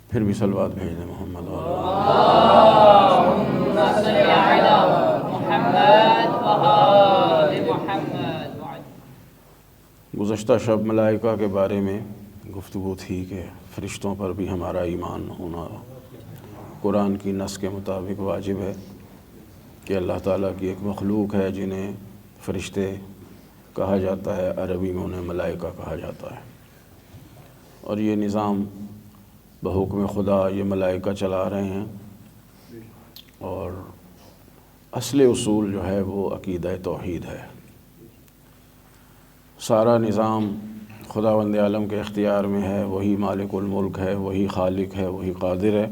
پھر بھی صلوات بھیج دیں محمد گزشتہ شب ملائکہ کے بارے میں گفتگو تھی کہ فرشتوں پر بھی ہمارا ایمان ہونا قرآن کی نص کے مطابق واجب ہے کہ اللہ تعالیٰ کی ایک مخلوق ہے جنہیں فرشتے کہا جاتا ہے، عربی میں انہیں ملائکہ کہا جاتا ہے، اور یہ نظام بحکم خدا یہ ملائکہ چلا رہے ہیں، اور اصل اصول جو ہے وہ عقیدہ توحید ہے۔ سارا نظام خداوند عالم کے اختیار میں ہے، وہی مالک الملک ہے، وہی خالق ہے، وہی قادر ہے،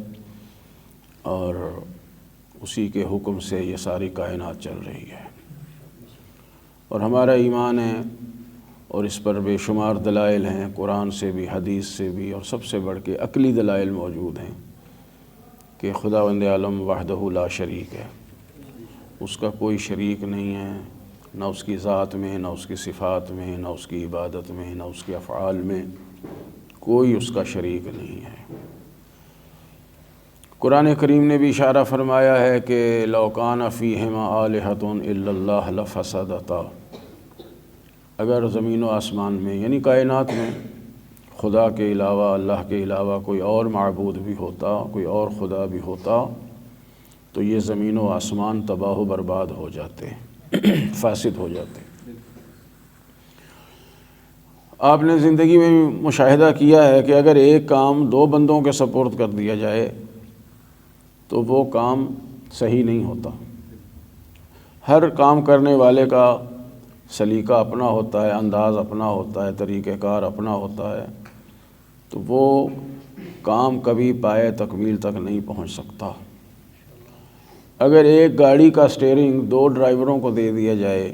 اور اسی کے حکم سے یہ ساری کائنات چل رہی ہے، اور ہمارا ایمان ہے اور اس پر بے شمار دلائل ہیں، قرآن سے بھی، حدیث سے بھی، اور سب سے بڑھ کے عقلی دلائل موجود ہیں کہ خداوند عالم وحدہ لا شریک ہے، اس کا کوئی شریک نہیں ہے، نہ اس کی ذات میں، نہ اس کی صفات میں، نہ اس کی عبادت میں، نہ اس کے افعال میں، کوئی اس کا شریک نہیں ہے۔ قرآن کریم نے بھی اشارہ فرمایا ہے کہ لو کان فیہما آلہۃ الا اللہ لفسدتا، اگر زمین و آسمان میں یعنی کائنات میں خدا کے علاوہ، اللہ کے علاوہ کوئی اور معبود بھی ہوتا، کوئی اور خدا بھی ہوتا، تو یہ زمین و آسمان تباہ و برباد ہو جاتے، فاسد ہو جاتے۔ آپ نے زندگی میں مشاہدہ کیا ہے کہ اگر ایک کام دو بندوں کے سپرد کر دیا جائے تو وہ کام صحیح نہیں ہوتا۔ ہر کام کرنے والے کا سلیقہ اپنا ہوتا ہے، انداز اپنا ہوتا ہے، طریقہ کار اپنا ہوتا ہے، تو وہ کام کبھی پائے تکمیل تک نہیں پہنچ سکتا۔ اگر ایک گاڑی کا سٹیئرنگ دو ڈرائیوروں کو دے دیا جائے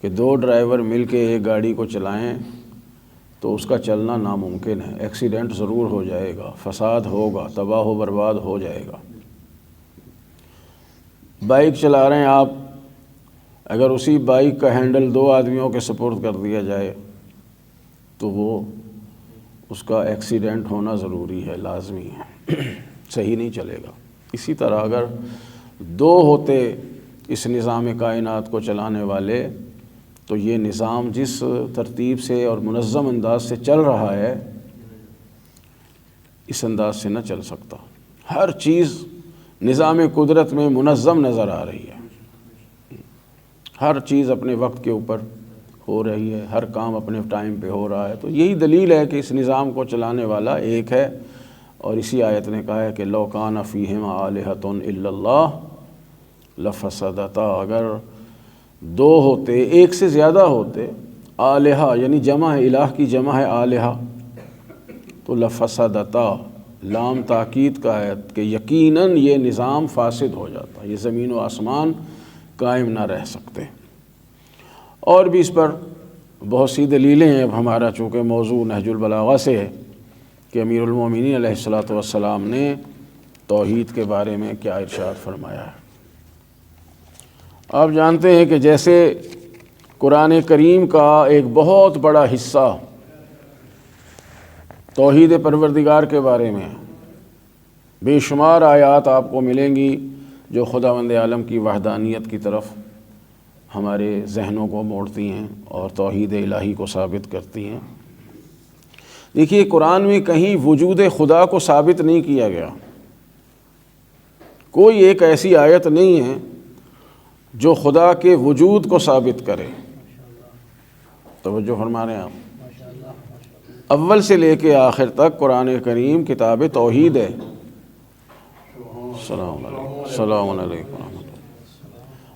کہ دو ڈرائیور مل کے ایک گاڑی کو چلائیں تو اس کا چلنا ناممکن ہے، ایکسیڈنٹ ضرور ہو جائے گا، فساد ہوگا، تباہ و برباد ہو جائے گا۔ بائک چلا رہے ہیں آپ، اگر اسی بائک کا ہینڈل دو آدمیوں کے سپرد کر دیا جائے تو وہ اس کا ایکسیڈنٹ ہونا ضروری ہے، لازمی ہے، صحیح نہیں چلے گا۔ اسی طرح اگر دو ہوتے اس نظام کائنات کو چلانے والے تو یہ نظام جس ترتیب سے اور منظم انداز سے چل رہا ہے اس انداز سے نہ چل سکتا۔ ہر چیز نظام قدرت میں منظم نظر آ رہی ہے، ہر چیز اپنے وقت کے اوپر ہو رہی ہے، ہر کام اپنے ٹائم پہ ہو رہا ہے، تو یہی دلیل ہے کہ اس نظام کو چلانے والا ایک ہے، اور اسی آیت نے کہا ہے کہ لو کان فیہما آلہۃ الا اللہ لفسدتا، اگر دو ہوتے، ایک سے زیادہ ہوتے، آلہہ یعنی جمع ہے، الہ کی جمع ہے آلہہ، تو لفسدتا، لام تاکید کا ہے کہ یقیناً یہ نظام فاسد ہو جاتا، یہ زمین و آسمان قائم نہ رہ سکتے۔ اور بھی اس پر بہت سی دلیلیں ہیں۔ اب ہمارا چونکہ موضوع نہج البلاغہ سے ہے کہ امیر المومنین علیہ السلام نے توحید کے بارے میں کیا ارشاد فرمایا ہے۔ آپ جانتے ہیں کہ جیسے قرآن کریم کا ایک بہت بڑا حصہ توحید پروردگار کے بارے میں بے شمار آیات آپ کو ملیں گی جو خداوند عالم کی وحدانیت کی طرف ہمارے ذہنوں کو موڑتی ہیں اور توحید الہی کو ثابت کرتی ہیں۔ دیکھیے قرآن میں کہیں وجود خدا کو ثابت نہیں کیا گیا، کوئی ایک ایسی آیت نہیں ہے جو خدا کے وجود کو ثابت کرے۔ توجہ فرما رہے ہیں آپ، اول سے لے کے آخر تک قرآن کریم کتاب توحید ہے۔ السلام علیکم ورحمۃ اللہ۔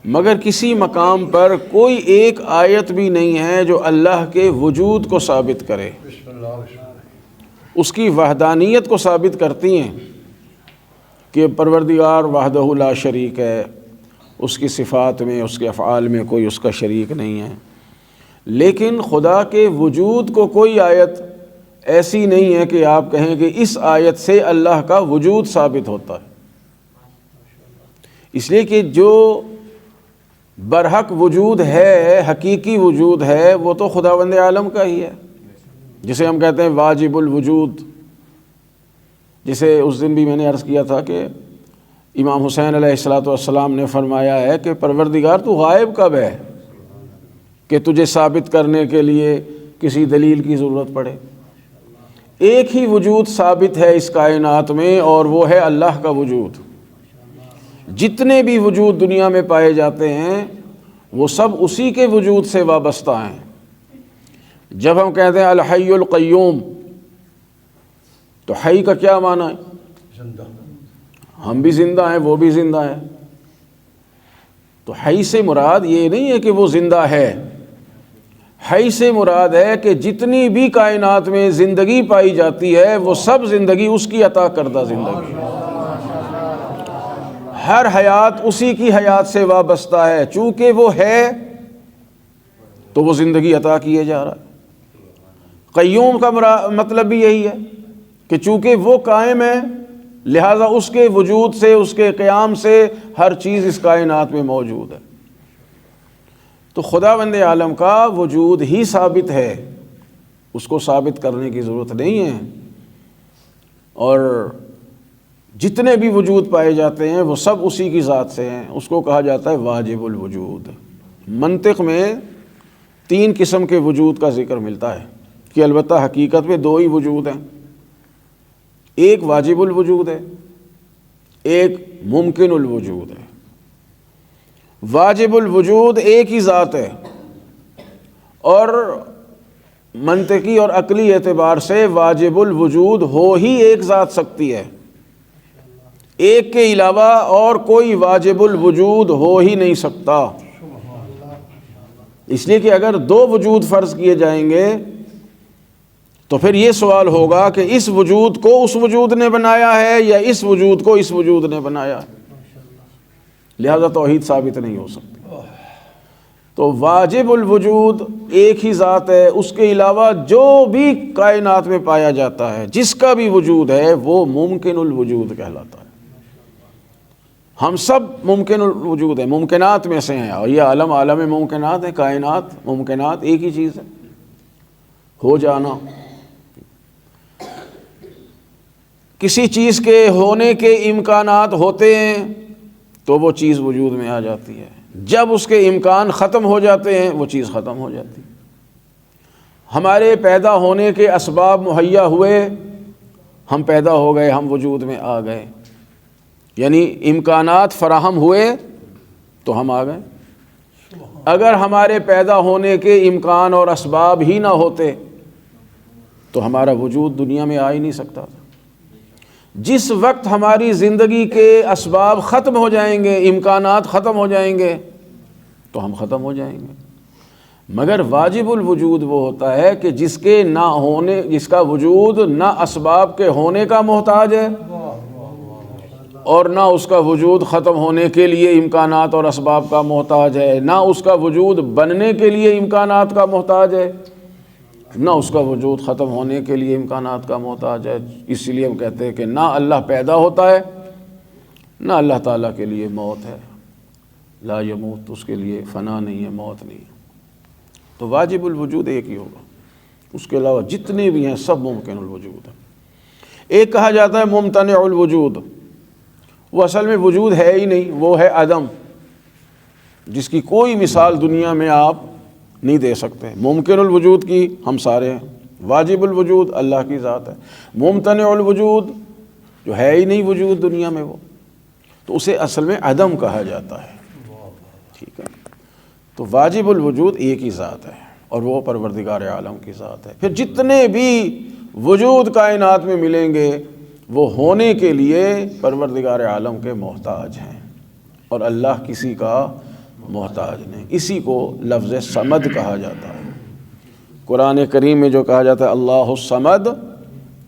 مگر کسی مقام پر کوئی ایک آیت بھی نہیں ہے جو اللہ کے وجود کو ثابت کرے، اس کی وحدانیت کو ثابت کرتی ہیں کہ پروردگار وحدہ لا شریک ہے، اس کی صفات میں، اس کے افعال میں کوئی اس کا شریک نہیں ہے۔ لیکن خدا کے وجود کو کوئی آیت ایسی نہیں ہے کہ آپ کہیں کہ اس آیت سے اللہ کا وجود ثابت ہوتا ہے، اس لیے کہ جو برحق وجود ہے، حقیقی وجود ہے، وہ تو خداوند عالم کا ہی ہے، جسے ہم کہتے ہیں واجب الوجود، جسے اس دن بھی میں نے عرض کیا تھا کہ امام حسین علیہ الصلوۃ والسلام نے فرمایا ہے کہ پروردگار تو غائب کب ہے کہ تجھے ثابت کرنے کے لیے کسی دلیل کی ضرورت پڑے؟ ایک ہی وجود ثابت ہے اس کائنات میں، اور وہ ہے اللہ کا وجود۔ جتنے بھی وجود دنیا میں پائے جاتے ہیں وہ سب اسی کے وجود سے وابستہ ہیں۔ جب ہم کہتے ہیں الحی القیوم تو حی کا کیا معنی ہے؟ ہم بھی زندہ ہیں، وہ بھی زندہ ہے۔ تو حی سے مراد یہ نہیں ہے کہ وہ زندہ ہے، حی سے مراد ہے کہ جتنی بھی کائنات میں زندگی پائی جاتی ہے وہ سب زندگی اس کی عطا کردہ زندگی ہے۔ ہر حیات اسی کی حیات سے وابستہ ہے، چونکہ وہ ہے تو وہ زندگی عطا کیے جا رہا ہے۔ قیوم کا مطلب بھی یہی ہے کہ چونکہ وہ قائم ہے لہذا اس کے وجود سے، اس کے قیام سے ہر چیز اس کائنات میں موجود ہے۔ تو خداوند عالم کا وجود ہی ثابت ہے، اس کو ثابت کرنے کی ضرورت نہیں ہے، اور جتنے بھی وجود پائے جاتے ہیں وہ سب اسی کی ذات سے ہیں۔ اس کو کہا جاتا ہے واجب الوجود۔ منطق میں 3 قسم کے وجود کا ذکر ملتا ہے کہ البتہ حقیقت میں 2 ہی وجود ہیں، ایک واجب الوجود ہے، ایک ممکن الوجود ہے۔ واجب الوجود ایک ہی ذات ہے، اور منطقی اور عقلی اعتبار سے واجب الوجود ہو ہی ایک ذات سکتی ہے، ایک کے علاوہ اور کوئی واجب الوجود ہو ہی نہیں سکتا۔ اس لیے کہ اگر 2 وجود فرض کیے جائیں گے تو پھر یہ سوال ہوگا کہ اس وجود کو اس وجود نے بنایا ہے یا اس وجود کو اس وجود نے بنایا ہے، لہذا توحید ثابت نہیں ہو سکتی۔ تو واجب الوجود ایک ہی ذات ہے، اس کے علاوہ جو بھی کائنات میں پایا جاتا ہے، جس کا بھی وجود ہے، وہ ممکن الوجود کہلاتا ہے۔ ہم سب ممکن الوجود ہیں، ممکنات میں سے ہیں، اور یہ عالم ممکنات ہے، کائنات ممکنات ایک ہی چیز ہے، ہو جانا۔ کسی چیز کے ہونے کے امکانات ہوتے ہیں تو وہ چیز وجود میں آ جاتی ہے، جب اس کے امکان ختم ہو جاتے ہیں وہ چیز ختم ہو جاتی ہے۔ ہمارے پیدا ہونے کے اسباب مہیا ہوئے، ہم پیدا ہو گئے، ہم وجود میں آ گئے، یعنی امکانات فراہم ہوئے تو ہم آ گئے۔ اگر ہمارے پیدا ہونے کے امکان اور اسباب ہی نہ ہوتے تو ہمارا وجود دنیا میں آ ہی نہیں سکتا تھا۔ جس وقت ہماری زندگی کے اسباب ختم ہو جائیں گے، امکانات ختم ہو جائیں گے تو ہم ختم ہو جائیں گے۔ مگر واجب الوجود وہ ہوتا ہے کہ جس کے نہ ہونے، جس کا وجود نہ اسباب کے ہونے کا محتاج ہے اور نہ اس کا وجود ختم ہونے کے لیے امکانات اور اسباب کا محتاج ہے، نہ اس کا وجود بننے کے لیے امکانات کا محتاج ہے، نہ اس کا وجود ختم ہونے کے لیے امکانات کا محتاج ہے۔ اس لیے ہم کہتے ہیں کہ نہ اللہ پیدا ہوتا ہے، نہ اللہ تعالیٰ کے لیے موت ہے، لا یموت، اس کے لیے فنا نہیں ہے، موت نہیں ہے۔ تو واجب الوجود ایک ہی ہوگا، اس کے علاوہ جتنے بھی ہیں سب ممکن الوجود ہیں۔ ایک کہا جاتا ہے ممتنع الوجود، وہ اصل میں وجود ہے ہی نہیں، وہ ہے عدم، جس کی کوئی مثال دنیا میں آپ نہیں دے سکتے۔ ممکن الوجود کی ہم سارے ہیں، واجب الوجود اللہ کی ذات ہے، ممتنع الوجود جو ہے ہی نہیں وجود دنیا میں، وہ تو اسے اصل میں عدم کہا جاتا ہے۔ ٹھیک ہے، تو واجب الوجود ایک ہی ذات ہے اور وہ پروردگار عالم کی ذات ہے۔ پھر جتنے بھی وجود کائنات میں ملیں گے وہ ہونے کے لیے پروردگار عالم کے محتاج ہیں، اور اللہ کسی کا محتاج نہیں۔ اسی کو لفظ صمد کہا جاتا ہے۔ قرآن کریم میں جو کہا جاتا ہے اللہ الصمد،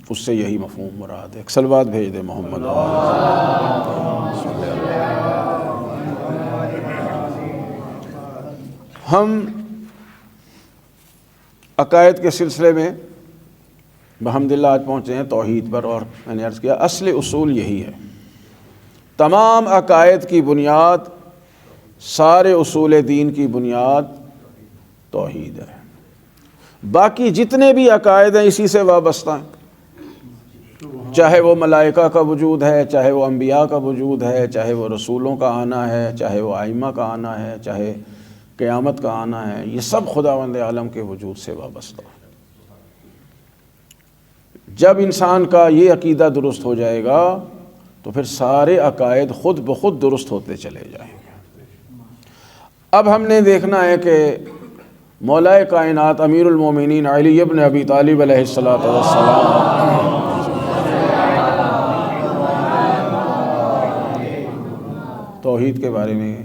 اس سے یہی مفہوم مراد ہے۔ ایک صلوات بھیج دے محمد۔ ہم عقائد کے سلسلے میں بحمداللہ آج پہنچے ہیں توحید پر، اور میں نے عرض کیا اصل اصول یہی ہے۔ تمام عقائد کی بنیاد، سارے اصول دین کی بنیاد توحید ہے۔ باقی جتنے بھی عقائد ہیں اسی سے وابستہ ہیں۔ چاہے وہ ملائکہ کا وجود ہے، چاہے وہ انبیاء کا وجود ہے، چاہے وہ رسولوں کا آنا ہے، چاہے وہ ائمہ کا آنا ہے، چاہے قیامت کا آنا ہے، یہ سب خداوند عالم کے وجود سے وابستہ ہے۔ جب انسان کا یہ عقیدہ درست ہو جائے گا تو پھر سارے عقائد خود بخود درست ہوتے چلے جائیں گے۔ اب ہم نے دیکھنا ہے کہ مولا کائنات امیر المومنین علی ابن ابی طالب علیہ السلام توحید کے بارے میں،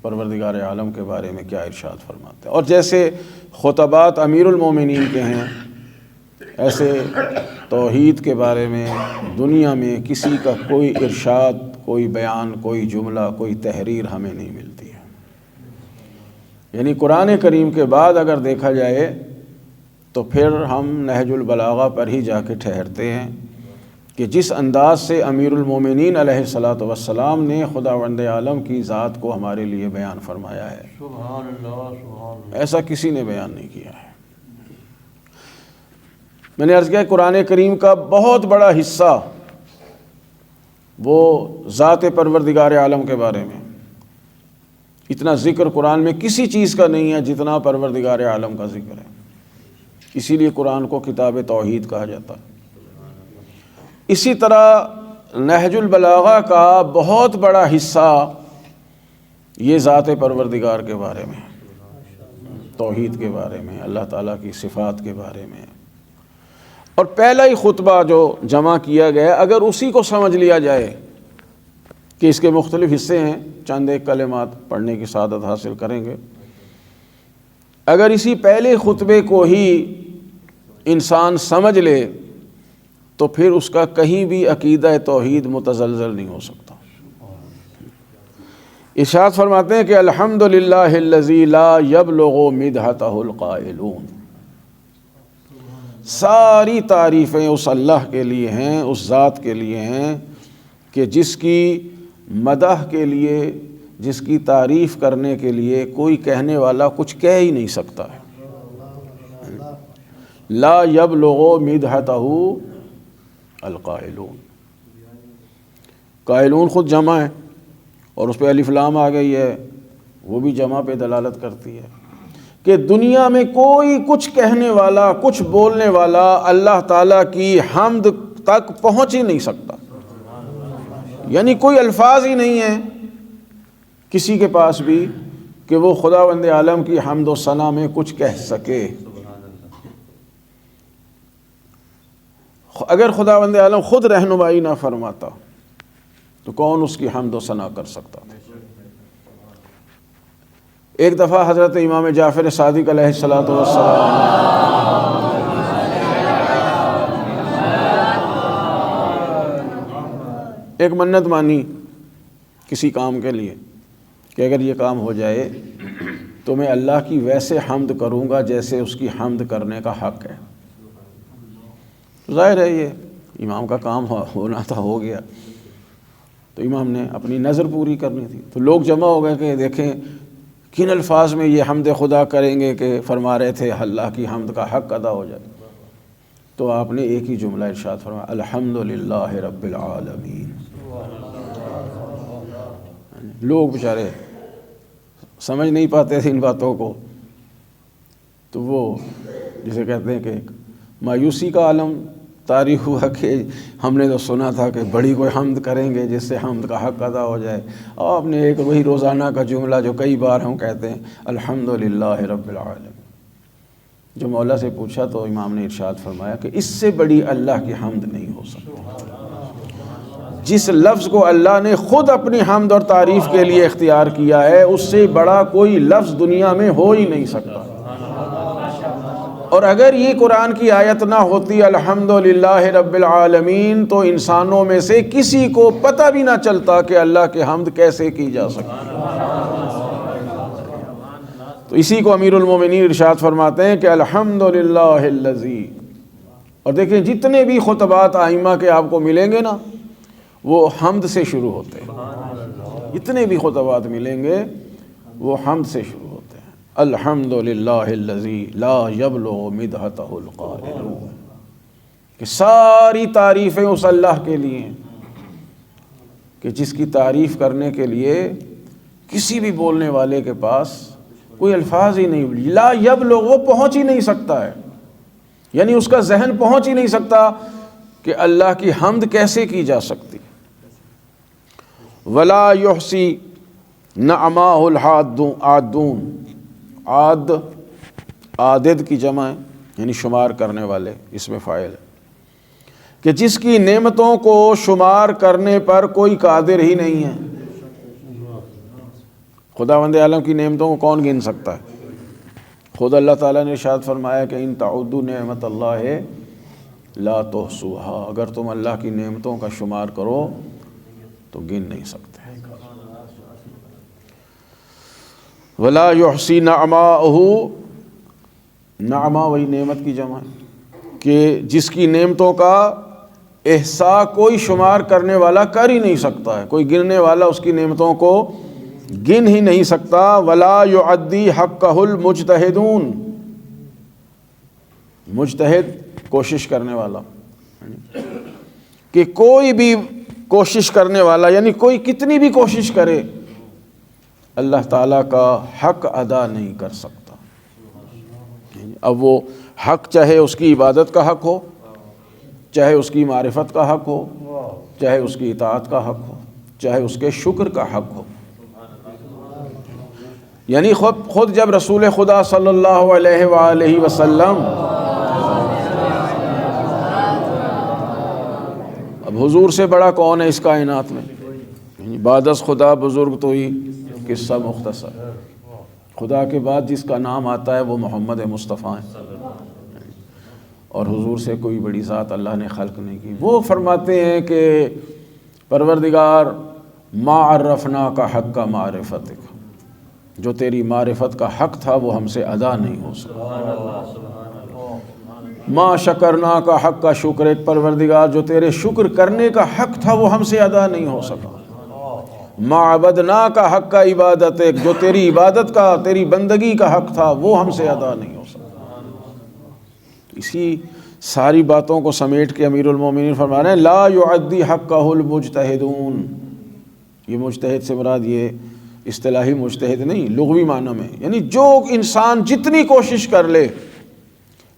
پروردگار عالم کے بارے میں کیا ارشاد فرماتے ہیں۔ اور جیسے خطبات امیر المومنین کے ہیں، ایسے توحید کے بارے میں دنیا میں کسی کا کوئی ارشاد، کوئی بیان، کوئی جملہ، کوئی تحریر ہمیں نہیں ملتی ہے۔ یعنی قرآن کریم کے بعد اگر دیکھا جائے تو پھر ہم نہج البلاغہ پر ہی جا کے ٹھہرتے ہیں کہ جس انداز سے امیر المومنین علیہ الصلاۃ والسلام نے خداوند عالم کی ذات کو ہمارے لیے بیان فرمایا ہے، سبحان اللہ، سبحان اللہ، ایسا کسی نے بیان نہیں کیا ہے۔ میں نے عرض کیا قرآن کریم کا بہت بڑا حصہ وہ ذات پروردگار عالم کے بارے میں، اتنا ذکر قرآن میں کسی چیز کا نہیں ہے جتنا پروردگار عالم کا ذکر ہے۔ اسی لیے قرآن کو کتاب توحید کہا جاتا ہے۔ اسی طرح نہج البلاغہ کا بہت بڑا حصہ یہ ذات پروردگار کے بارے میں، توحید کے بارے میں، اللہ تعالیٰ کی صفات کے بارے میں۔ اور پہلا ہی خطبہ جو جمع کیا گیا، اگر اسی کو سمجھ لیا جائے کہ اس کے مختلف حصے ہیں، چند ایک کلمات پڑھنے کی سعادت حاصل کریں گے، اگر اسی پہلے خطبے کو ہی انسان سمجھ لے تو پھر اس کا کہیں بھی عقیدہ توحید متزلزل نہیں ہو سکتا۔ ارشاد فرماتے ہیں کہ الحمدللہ الذی لا یبلغ مدحتہ القائلون، ساری تعریفیں اس اللہ کے لیے ہیں، اس ذات کے لیے ہیں کہ جس کی مدح کے لیے، جس کی تعریف کرنے کے لیے کوئی کہنے والا کچھ کہہ ہی نہیں سکتا ہے۔ لا یبلغ مدحتہ القائلون، قائلون خود جمع ہے اور اس پہ الف لام آ گئی ہے، وہ بھی جمع پہ دلالت کرتی ہے کہ دنیا میں کوئی کچھ کہنے والا، کچھ بولنے والا اللہ تعالیٰ کی حمد تک پہنچ ہی نہیں سکتا۔ یعنی کوئی الفاظ ہی نہیں ہیں کسی کے پاس بھی کہ وہ خداوند عالم کی حمد و ثنا میں کچھ کہہ سکے۔ اگر خداوند عالم خود رہنمائی نہ فرماتا تو کون اس کی حمد و ثنا کر سکتا؟ ایک دفعہ حضرت امام جعفر صادق علیہ الصلوۃ والسلام ایک منت مانی کسی کام کے لیے کہ اگر یہ کام ہو جائے تو میں اللہ کی ویسے حمد کروں گا جیسے اس کی حمد کرنے کا حق ہے۔ ظاہر ہے یہ امام کا کام ہونا تھا، ہو گیا، تو امام نے اپنی نظر پوری کرنی تھی۔ تو لوگ جمع ہو گئے کہ دیکھیں کن الفاظ میں یہ حمد خدا کریں گے کہ فرما رہے تھے اللہ کی حمد کا حق ادا ہو جائے۔ تو آپ نے ایک ہی جملہ ارشاد فرمایا، الحمدللہ رب العالمین۔ لوگ بیچارے سمجھ نہیں پاتے تھے ان باتوں کو، تو وہ جسے کہتے ہیں کہ مایوسی کا عالم طاری ہوا کہ ہم نے تو سنا تھا کہ بڑی کوئی حمد کریں گے جس سے حمد کا حق ادا ہو جائے، اور آپ نے ایک وہی روزانہ کا جملہ جو کئی بار ہم کہتے ہیں، الحمدللہ رب العالمین۔ جو مولا سے پوچھا تو امام نے ارشاد فرمایا کہ اس سے بڑی اللہ کی حمد نہیں ہو سکتی۔ جس لفظ کو اللہ نے خود اپنی حمد اور تعریف کے لیے اختیار کیا ہے، اس سے بڑا کوئی لفظ دنیا میں ہو ہی نہیں سکتا۔ اور اگر یہ قرآن کی آیت نہ ہوتی الحمدللہ رب العالمین تو انسانوں میں سے کسی کو پتہ بھی نہ چلتا کہ اللہ کی حمد کیسے کی جا سکتی۔ تو اسی کو امیر المومنین ارشاد فرماتے ہیں کہ الحمدللہ الذی، اور دیکھیں جتنے بھی خطبات ائمہ کے آپ کو ملیں گے نا وہ حمد سے شروع ہوتے ہیں، جتنے بھی خطبات ملیں گے وہ حمد سے شروع ہوتے ہیں۔ الحمدللہ الذی لا یبلغ مدحتہ القائلون، کہ ساری تعریفیں اس اللہ کے لیے ہیں کہ جس کی تعریف کرنے کے لیے کسی بھی بولنے والے کے پاس کوئی الفاظ ہی نہیں، لا یبلغ، وہ پہنچ ہی نہیں سکتا ہے، یعنی اس کا ذہن پہنچ ہی نہیں سکتا کہ اللہ کی حمد کیسے کی جا سکتی۔ ولا یحصی نعماء العادون، عاد عادد کی جمع ہے یعنی شمار کرنے والے، اس میں فاعل ہے کہ جس کی نعمتوں کو شمار کرنے پر کوئی قادر ہی نہیں ہے۔ خداوند عالم کی نعمتوں کو کون گن سکتا ہے؟ خود اللہ تعالیٰ نے ارشاد فرمایا کہ ان تعدوا نعمت اللہ لا تحصوها، اگر تم اللہ کی نعمتوں کا شمار کرو تو گن نہیں سکتے۔ ولا یحصی نعماءہ، نعمہ وہی نعمت کی جمع ہے کہ جس کی نعمتوں کا احصاء کوئی شمار کرنے والا کر ہی نہیں سکتا ہے، کوئی گننے والا اس کی نعمتوں کو گن ہی نہیں سکتا۔ ولا یعدی حقہ المجتہدون، مجتہد کوشش کرنے والا، کہ کوئی بھی کوشش کرنے والا یعنی کوئی کتنی بھی کوشش کرے اللہ تعالیٰ کا حق ادا نہیں کر سکتا۔ اب وہ حق چاہے اس کی عبادت کا حق ہو، چاہے اس کی معرفت کا حق ہو، چاہے اس کی اطاعت کا حق ہو، چاہے اس کے شکر کا حق ہو، یعنی خود جب رسول خدا صلی اللہ علیہ وآلہ وسلم، اب حضور سے بڑا کون ہے اس کائنات میں؟ یعنی بعد از خدا بزرگ تو ہی قصہ مختصر، خدا کے بعد جس کا نام آتا ہے وہ محمد مصطفیٰ ہیں، اور حضور سے کوئی بڑی ذات اللہ نے خلق نہیں کی۔ وہ فرماتے ہیں کہ پروردگار ما عرفناک حق معرفتک، جو تیری معرفت کا حق تھا وہ ہم سے ادا نہیں ہو سکا۔ ما شکرناک حق شکرک، پروردگار جو تیرے شکر کرنے کا حق تھا وہ ہم سے ادا نہیں ہو سکا۔ ما عبدناک حق عبادتک، جو تیری عبادت کا، تیری بندگی کا حق تھا وہ ہم سے ادا نہیں ہو سکا۔ اسی ساری باتوں کو سمیٹ کے امیر المومنین فرما رہے ہیں لا یعدی حقہ المجتہدون، یہ مجتہد سے مراد یہ اصطلاحی مجتہد نہیں، لغوی معنی میں، یعنی جو انسان جتنی کوشش کر لے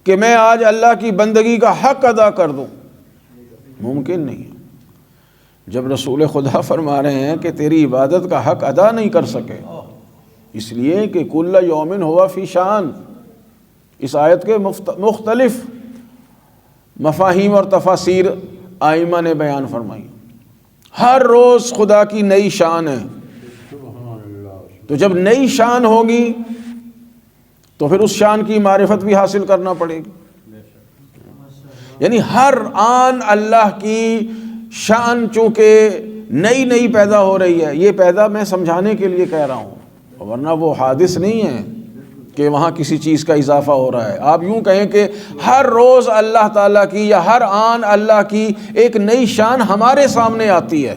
کہ میں آج اللہ کی بندگی کا حق ادا کر دوں، ممکن نہیں ہے۔ جب رسول خدا فرما رہے ہیں کہ تیری عبادت کا حق ادا نہیں کر سکے، اس لیے کہ کل یومن ہوا فی شان، اس آیت کے مختلف مفاہیم اور تفاسیر آئمہ نے بیان فرمائی۔ ہر روز خدا کی نئی شان ہے، تو جب نئی شان ہوگی تو پھر اس شان کی معرفت بھی حاصل کرنا پڑے گی، یعنی ہر آن اللہ کی شان چونکہ نئی نئی پیدا ہو رہی ہے، یہ پیدا میں سمجھانے کے لیے کہہ رہا ہوں، ورنہ وہ حادث نہیں ہے کہ وہاں کسی چیز کا اضافہ ہو رہا ہے۔ آپ یوں کہیں کہ ہر روز اللہ تعالیٰ کی یا ہر آن اللہ کی ایک نئی شان ہمارے سامنے آتی ہے۔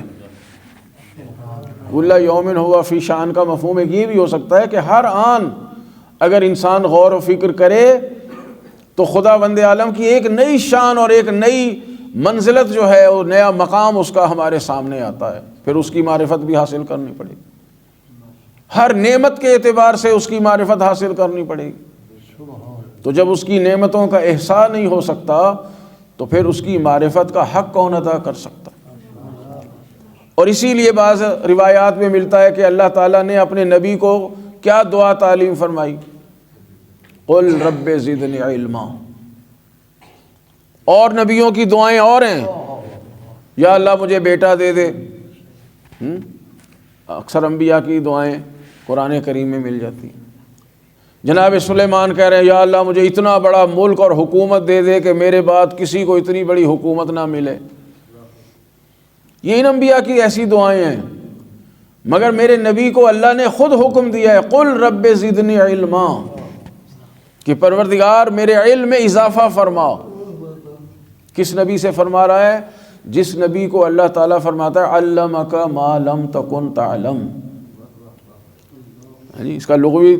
کل یومن ہوا فی شان کا مفہوم ایک یہ بھی ہو سکتا ہے کہ ہر آن اگر انسان غور و فکر کرے تو خدا بند عالم کی ایک نئی شان اور ایک نئی منزلت جو ہے، وہ نیا مقام اس کا ہمارے سامنے آتا ہے، پھر اس کی معرفت بھی حاصل کرنی پڑے گی، ہر نعمت کے اعتبار سے اس کی معرفت حاصل کرنی پڑے گی۔ تو جب اس کی نعمتوں کا احساس نہیں ہو سکتا تو پھر اس کی معرفت کا حق کون ادا کر سکتا؟ اور اسی لیے بعض روایات میں ملتا ہے کہ اللہ تعالیٰ نے اپنے نبی کو کیا دعا تعلیم فرمائی؟ قل رب زدنی علما۔ اور نبیوں کی دعائیں اور ہیں، یا اللہ مجھے بیٹا دے دے۔ اکثر انبیاء کی دعائیں قرآن کریم میں مل جاتی ہیں۔ جناب سلیمان کہہ رہے ہیں یا اللہ مجھے اتنا بڑا ملک اور حکومت دے دے کہ میرے بعد کسی کو اتنی بڑی حکومت نہ ملے۔ یہ ان انبیاء کی ایسی دعائیں ہیں، مگر میرے نبی کو اللہ نے خود حکم دیا ہے قل رب زدنی علما، کہ پروردگار میرے علم میں اضافہ فرما۔ کس نبی سے فرما رہا ہے؟ جس نبی کو اللہ تعالیٰ فرماتا ہے علمک ما لم تکن تعلم، یعنی اس کا لغوی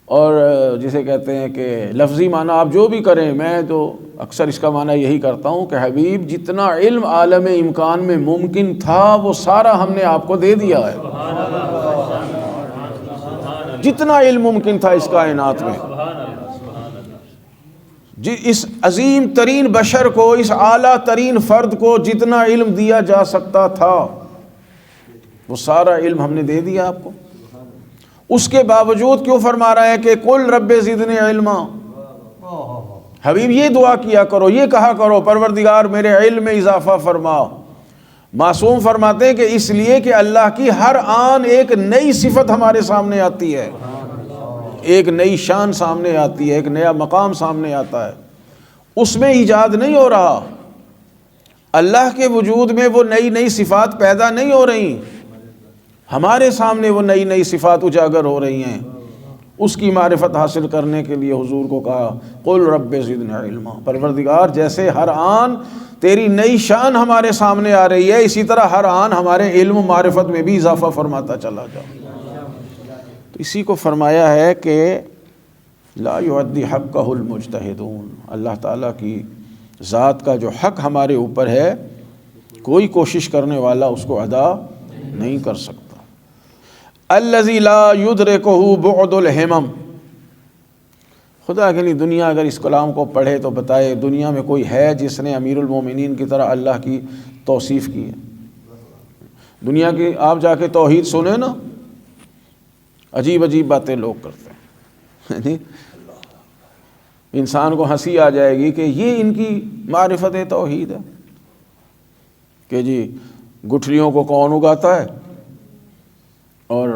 اور جسے کہتے ہیں کہ لفظی معنی آپ جو بھی کریں، میں تو اکثر اس کا معنی یہی کرتا ہوں کہ حبیب جتنا علم عالم امکان میں ممکن تھا وہ سارا ہم نے آپ کو دے دیا ہے، جتنا علم ممکن تھا اس کائنات میں، اس عظیم ترین بشر کو، اس اعلیٰ ترین فرد کو جتنا علم دیا جا سکتا تھا وہ سارا علم ہم نے دے دیا آپ کو۔ اس کے باوجود کیوں فرما رہا ہے کہ قل رب زدنی علما؟ حبیب یہ دعا کیا کرو، یہ کہا کرو پروردگار میرے علم میں اضافہ فرما۔ معصوم فرماتے ہیں کہ اس لیے کہ اللہ کی ہر آن ایک نئی صفت ہمارے سامنے آتی ہے، ایک نئی شان سامنے آتی ہے، ایک نیا مقام سامنے آتا ہے، اس میں ایجاد نہیں ہو رہا، اللہ کے وجود میں وہ نئی نئی صفات پیدا نہیں ہو رہی، ہمارے سامنے وہ نئی نئی صفات اجاگر ہو رہی ہیں۔ اس کی معرفت حاصل کرنے کے لیے حضور کو کہا قل رب زدنی علما، پروردگار جیسے ہر آن تیری نئی شان ہمارے سامنے آ رہی ہے، اسی طرح ہر آن ہمارے علم و معرفت میں بھی اضافہ فرماتا چلا جا۔ تو اسی کو فرمایا ہے کہ لا یؤدی حقہ المجتہدون، اللہ تعالیٰ کی ذات کا جو حق ہمارے اوپر ہے کوئی کوشش کرنے والا اس کو ادا نہیں کر سکتا۔ الذی لا یدرکہ بعد الہمم، خدا کے لیے دنیا اگر اس کلام کو پڑھے تو بتائے دنیا میں کوئی ہے جس نے امیر المومنین کی طرح اللہ کی توصیف کی ہے؟ دنیا کی آپ جا کے توحید سنیں نا، عجیب عجیب باتیں لوگ کرتے ہیں، انسان کو ہنسی آ جائے گی کہ یہ ان کی معرفت توحید ہے کہ جی گٹھلیوں کو کون اگاتا ہے، اور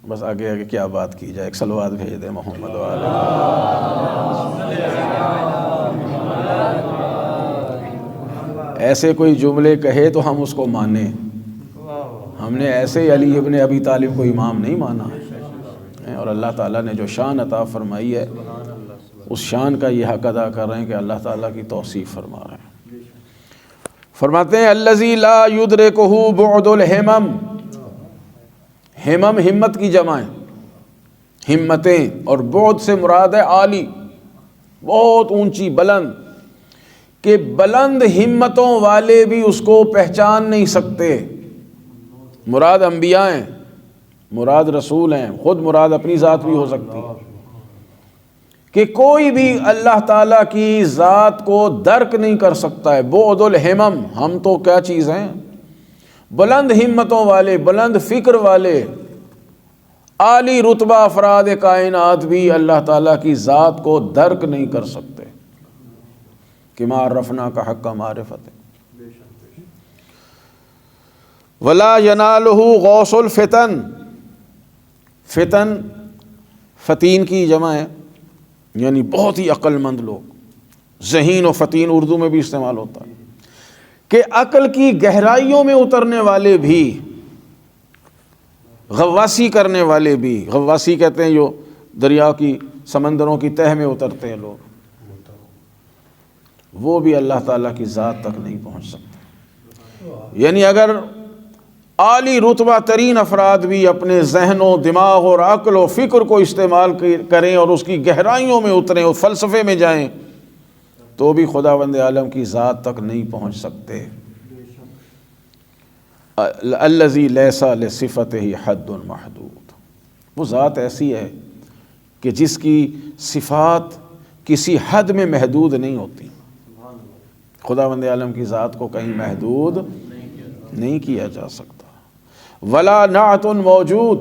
بس آگے آگے کیا بات کی جائے، ایک صلوات بھیج دے محمد والے۔ ایسے کوئی جملے کہے تو ہم اس کو مانیں، ہم نے ایسے علی ابن ابی طالب کو امام نہیں مانا ہے، اور اللہ تعالیٰ نے جو شان عطا فرمائی ہے اس شان کا یہ حق ادا کر رہے ہیں کہ اللہ تعالیٰ کی توصیف فرما رہے ہیں۔ فرماتے ہیں الذی لا یدرکہ بعد الہمم، ہمم ہمت کی جمع ہے، ہمتیں، اور بعد سے مراد ہے عالی، بہت اونچی بلند، کہ بلند ہمتوں والے بھی اس کو پہچان نہیں سکتے۔ مراد انبیاء ہیں، مراد رسول ہیں، خود مراد اپنی ذات بھی ہو سکتی ہے، کہ کوئی بھی اللہ تعالیٰ کی ذات کو درک نہیں کر سکتا ہے۔ بعد الہمم، ہم تو کیا چیز ہیں؟ بلند ہمتوں والے، بلند فکر والے، عالی رتبہ افراد کائنات بھی اللہ تعالیٰ کی ذات کو درک نہیں کر سکتے کہ ما عرفنا کا حق معرفت ہے۔ ولا ینالہ غوث الفتن، فتن فتین کی جمع ہے، یعنی بہت ہی عقل مند لوگ، ذہین و فتین اردو میں بھی استعمال ہوتا ہے، کہ عقل کی گہرائیوں میں اترنے والے بھی، غواصی کرنے والے بھی، غواصی کہتے ہیں جو دریا کی سمندروں کی تہہ میں اترتے ہیں لوگ، وہ بھی اللہ تعالیٰ کی ذات تک نہیں پہنچ سکتے۔ یعنی اگر عالی رتبہ ترین افراد بھی اپنے ذہن و دماغ اور عقل و فکر کو استعمال کریں اور اس کی گہرائیوں میں اتریں اور فلسفے میں جائیں تو بھی خداوند عالم کی ذات تک نہیں پہنچ سکتے۔ الذی لیس لصفتہ حد محدود، وہ ذات ایسی ہے کہ جس کی صفات کسی حد میں محدود نہیں ہوتی۔ خداوند عالم کی ذات کو کہیں محدود نہیں کیا جا سکتا۔ ولا نعت موجود،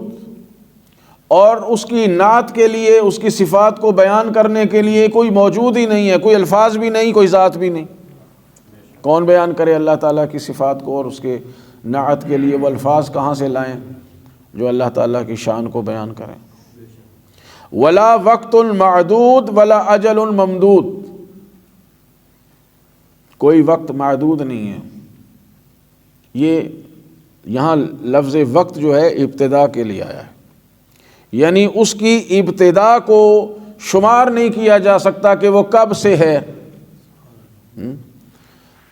اور اس کی نعت کے لیے، اس کی صفات کو بیان کرنے کے لیے کوئی موجود ہی نہیں ہے، کوئی الفاظ بھی نہیں، کوئی ذات بھی نہیں۔ کون بیان کرے اللہ تعالیٰ کی صفات کو، اور اس کے نعت کے لیے وہ الفاظ کہاں سے لائیں جو اللہ تعالیٰ کی شان کو بیان کریں۔ ولا وقت معدود ولا اجل ممدود، کوئی وقت معدود نہیں ہے۔ یہ یہاں لفظ وقت جو ہے ابتدا کے لیے آیا ہے، یعنی اس کی ابتدا کو شمار نہیں کیا جا سکتا کہ وہ کب سے ہے۔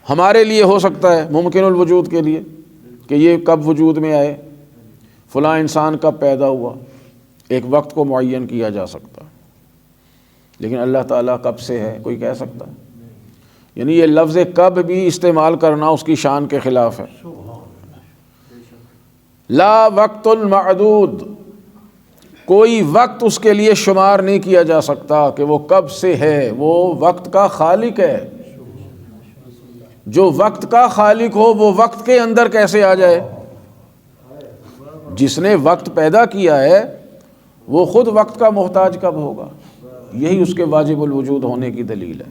ہمارے لیے ہو سکتا ہے ممکن الوجود کے لیے کہ یہ کب وجود میں آئے، فلاں انسان کب پیدا ہوا، ایک وقت کو معین کیا جا سکتا ہے، لیکن اللہ تعالیٰ کب سے ہے کوئی کہہ سکتا ہے؟ یعنی یہ لفظ کب بھی استعمال کرنا اس کی شان کے خلاف ہے. لا وقت المعدود، کوئی وقت اس کے لیے شمار نہیں کیا جا سکتا کہ وہ کب سے ہے. وہ وقت کا خالق ہے. جو وقت کا خالق ہو وہ وقت کے اندر کیسے آ جائے؟ جس نے وقت پیدا کیا ہے وہ خود وقت کا محتاج کب ہوگا؟ یہی اس کے واجب الوجود ہونے کی دلیل ہے.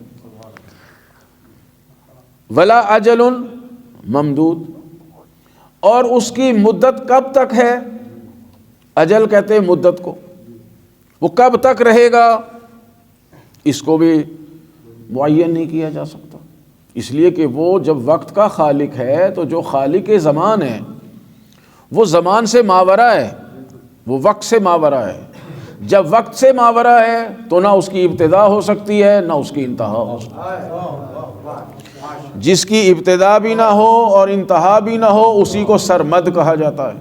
ولا اجل ممدود، اور اس کی مدت کب تک ہے؟ اجل کہتے ہیں مدت کو. وہ کب تک رہے گا اس کو بھی معین نہیں کیا جا سکتا، اس لیے کہ وہ جب وقت کا خالق ہے تو جو خالق زمان ہے وہ زمان سے ماورا ہے، وہ وقت سے ماورا ہے. جب وقت سے ماورا ہے تو نہ اس کی ابتدا ہو سکتی ہے نہ اس کی انتہا ہو سکتی ہے. جس کی ابتدا بھی نہ ہو اور انتہا بھی نہ ہو اسی کو سرمد کہا جاتا ہے.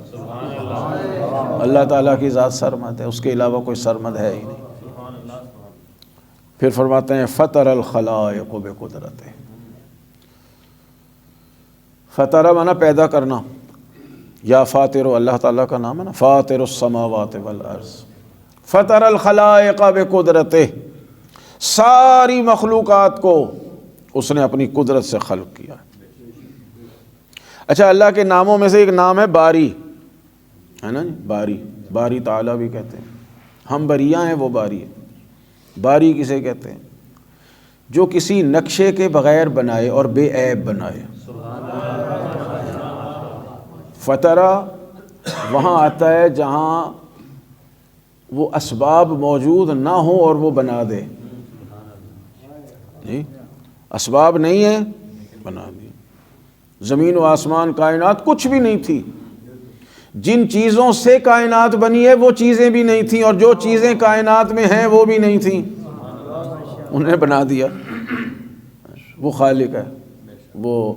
اللہ تعالیٰ کی ذات سرمد ہے، اس کے علاوہ کوئی سرمد ہے ہی نہیں. پھر فرماتے ہیں فطر الخلائق بقدرتہ. فطر مانا پیدا کرنا، یا فاطر، اللہ تعالیٰ کا نام ہے نا، فاطر السماوات والارض. فطر الخلائق بقدرتہ، ساری مخلوقات کو اس نے اپنی قدرت سے خلق کیا. اچھا، اللہ کے ناموں میں سے ایک نام ہے باری، ہے نا جی، باری. باری تعالیٰ بھی کہتے ہیں. ہم بریاں ہیں، وہ باری ہے. باری کسے کہتے ہیں؟ جو کسی نقشے کے بغیر بنائے اور بے عیب بنائے. فطرہ وہاں آتا ہے جہاں وہ اسباب موجود نہ ہوں اور وہ بنا دے. جی، اسباب نہیں ہیں، بنا دی. زمین و آسمان، کائنات کچھ بھی نہیں تھی. جن چیزوں سے کائنات بنی ہے وہ چیزیں بھی نہیں تھیں، اور جو چیزیں کائنات میں ہیں وہ بھی نہیں تھیں، انہیں بنا دیا. وہ خالق ہے، وہ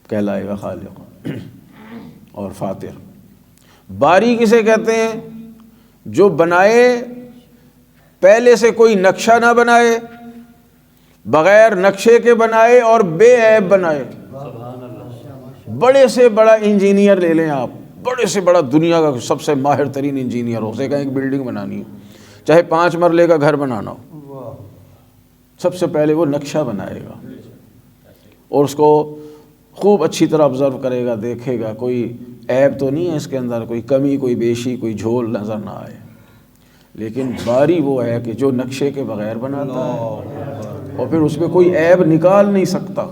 کہلائے گا خالق اور فاطر. باری کسے کہتے ہیں؟ جو بنائے، پہلے سے کوئی نقشہ نہ بنائے، بغیر نقشے کے بنائے اور بے عیب بنائے. بڑے سے بڑا انجینئر لے لیں آپ، بڑے سے بڑا دنیا کا سب سے ماہر ترین انجینئر ہو، اسے کہیں ایک بلڈنگ بنانی ہے، چاہے 5 مرلے کا گھر بنانا ہو، سب سے پہلے وہ نقشہ بنائے گا اور اس کو خوب اچھی طرح آبزرو کرے گا، دیکھے گا کوئی عیب تو نہیں ہے اس کے اندر، کوئی کمی، کوئی بیشی، کوئی جھول نظر نہ آئے. لیکن باری وہ ہے کہ جو نقشے کے بغیر بناتا ہے اور پھر اس میں کوئی عیب نکال نہیں سکتا.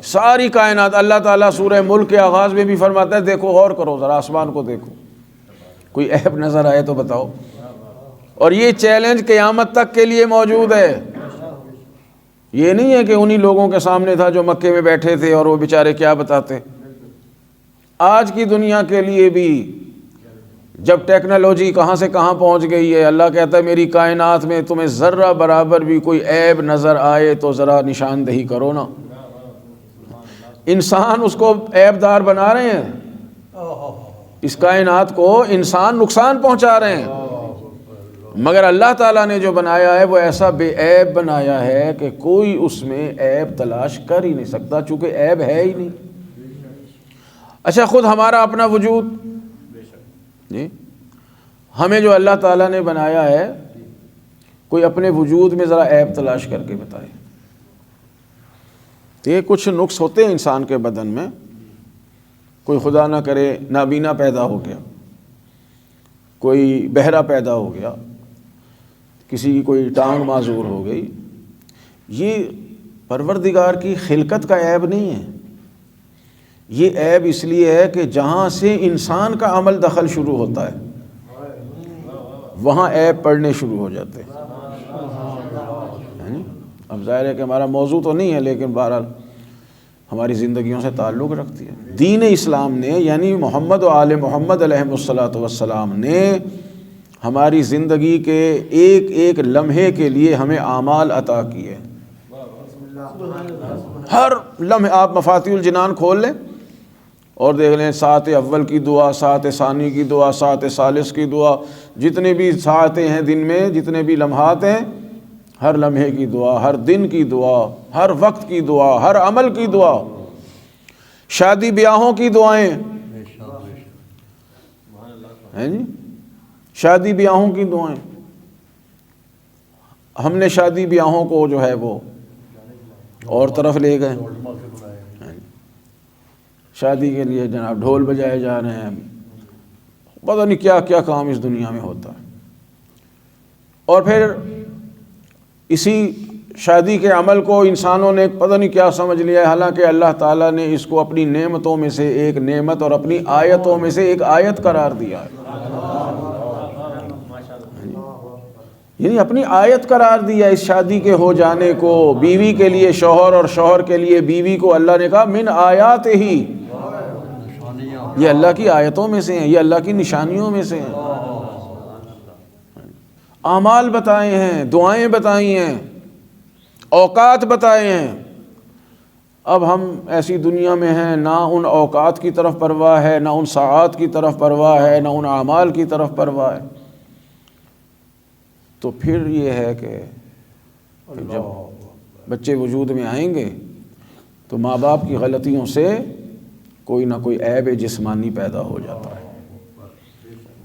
ساری کائنات، اللہ تعالیٰ سورہ ملک کے آغاز میں بھی فرماتا ہے دیکھو، غور کرو ذرا، آسمان کو دیکھو، کوئی عیب نظر آئے تو بتاؤ. اور یہ چیلنج قیامت تک کے لیے موجود ہے. یہ نہیں ہے کہ انہی لوگوں کے سامنے تھا جو مکے میں بیٹھے تھے اور وہ بیچارے کیا بتاتے. آج کی دنیا کے لیے بھی جب ٹیکنالوجی کہاں سے کہاں پہنچ گئی ہے، اللہ کہتا ہے میری کائنات میں تمہیں ذرہ برابر بھی کوئی عیب نظر آئے تو ذرا نشاندہی کرو نا. انسان اس کو عیب دار بنا رہے ہیں، اس کائنات کو انسان نقصان پہنچا رہے ہیں، مگر اللہ تعالیٰ نے جو بنایا ہے وہ ایسا بے عیب بنایا ہے کہ کوئی اس میں عیب تلاش کر ہی نہیں سکتا، چونکہ عیب ہے ہی نہیں. اچھا، خود ہمارا اپنا وجود، جی، ہمیں جو اللہ تعالیٰ نے بنایا ہے، کوئی اپنے وجود میں ذرا عیب تلاش کر کے بتائے. تو یہ کچھ نقص ہوتے ہیں انسان کے بدن میں. کوئی خدا نہ کرے نابینا پیدا ہو گیا، کوئی بہرا پیدا ہو گیا، کسی کی کوئی ٹانگ معذور ہو گئی. یہ پروردگار کی خلقت کا عیب نہیں ہے، یہ عیب اس لیے ہے کہ جہاں سے انسان کا عمل دخل شروع ہوتا ہے وہاں عیب پڑنے شروع ہو جاتے ہیں. اب ظاہر ہے کہ ہمارا موضوع تو نہیں ہے، لیکن بہرحال ہماری زندگیوں سے تعلق رکھتی ہے. دین اسلام نے، یعنی محمد و آل محمد علیہ الصلاۃ والسلام نے ہماری زندگی کے ایک ایک لمحے کے لیے ہمیں اعمال عطا کیے. ہر لمحے آپ مفاتیح الجنان کھول لیں اور دیکھ لیں، ساعت اول کی دعا، ساعت ثانی کی دعا، ساعت ثالث کی دعا، جتنے بھی ساعتیں ہیں دن میں، جتنے بھی لمحات ہیں، ہر لمحے کی دعا، ہر دن کی دعا، ہر وقت کی دعا، ہر عمل کی دعا، شادی بیاہوں کی دعائیں ہیں جی، شادی بیاہوں کی دعائیں. ہم نے شادی بیاہوں کو جو ہے وہ اور طرف لے گئے. شادی کے لیے جناب ڈھول بجائے جا رہے ہیں، پتہ نہیں کیا کیا کام اس دنیا میں ہوتا ہے. اور پھر اسی شادی کے عمل کو انسانوں نے پتہ نہیں کیا سمجھ لیا ہے، حالانکہ اللہ تعالیٰ نے اس کو اپنی نعمتوں میں سے ایک نعمت اور اپنی آیتوں میں سے ایک آیت قرار دیا ہے. یعنی اپنی آیت قرار دیا اس شادی کے ہو جانے کو. بیوی کے لیے شوہر اور شوہر کے لیے بیوی کو اللہ نے کہا من آیات ہی، یہ اللہ کی آیتوں میں سے ہیں، یہ اللہ کی نشانیوں میں سے ہیں. اعمال بتائے ہیں، دعائیں بتائی ہیں، اوقات بتائے ہیں. اب ہم ایسی دنیا میں ہیں، نہ ان اوقات کی طرف پرواہ ہے، نہ ان ساعات کی طرف پرواہ ہے، نہ ان اعمال کی طرف پرواہ ہے. تو پھر یہ ہے کہ جب بچے وجود میں آئیں گے تو ماں باپ کی غلطیوں سے کوئی نہ کوئی عیب جسمانی پیدا ہو جاتا ہے.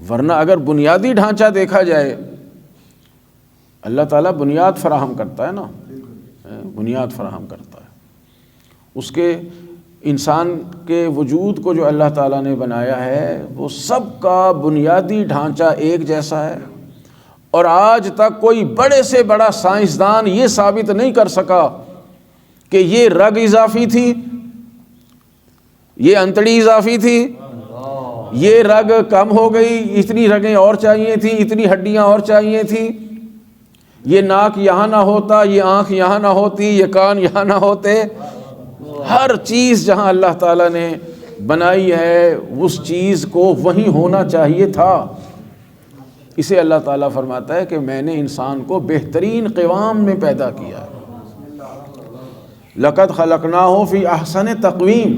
ورنہ اگر بنیادی ڈھانچہ دیکھا جائے، اللہ تعالیٰ بنیاد فراہم کرتا ہے نا، بنیاد فراہم کرتا ہے. اس کے انسان کے وجود کو جو اللہ تعالیٰ نے بنایا ہے وہ سب کا بنیادی ڈھانچہ ایک جیسا ہے. اور آج تک کوئی بڑے سے بڑا سائنسدان یہ ثابت نہیں کر سکا کہ یہ رگ اضافی تھی، یہ انتڑی اضافی تھی، یہ رگ کم ہو گئی، اتنی رگیں اور چاہیے تھیں، اتنی ہڈیاں اور چاہیے تھیں، یہ ناک یہاں نہ ہوتا، یہ آنکھ یہاں نہ ہوتی، یہ کان یہاں نہ ہوتے. ہر چیز جہاں اللہ تعالیٰ نے بنائی ہے اس چیز کو وہیں ہونا چاہیے تھا. اسے اللہ تعالیٰ فرماتا ہے کہ میں نے انسان کو بہترین قوام میں پیدا کیا ہے. لقد خلقناہ فی احسن تقویم،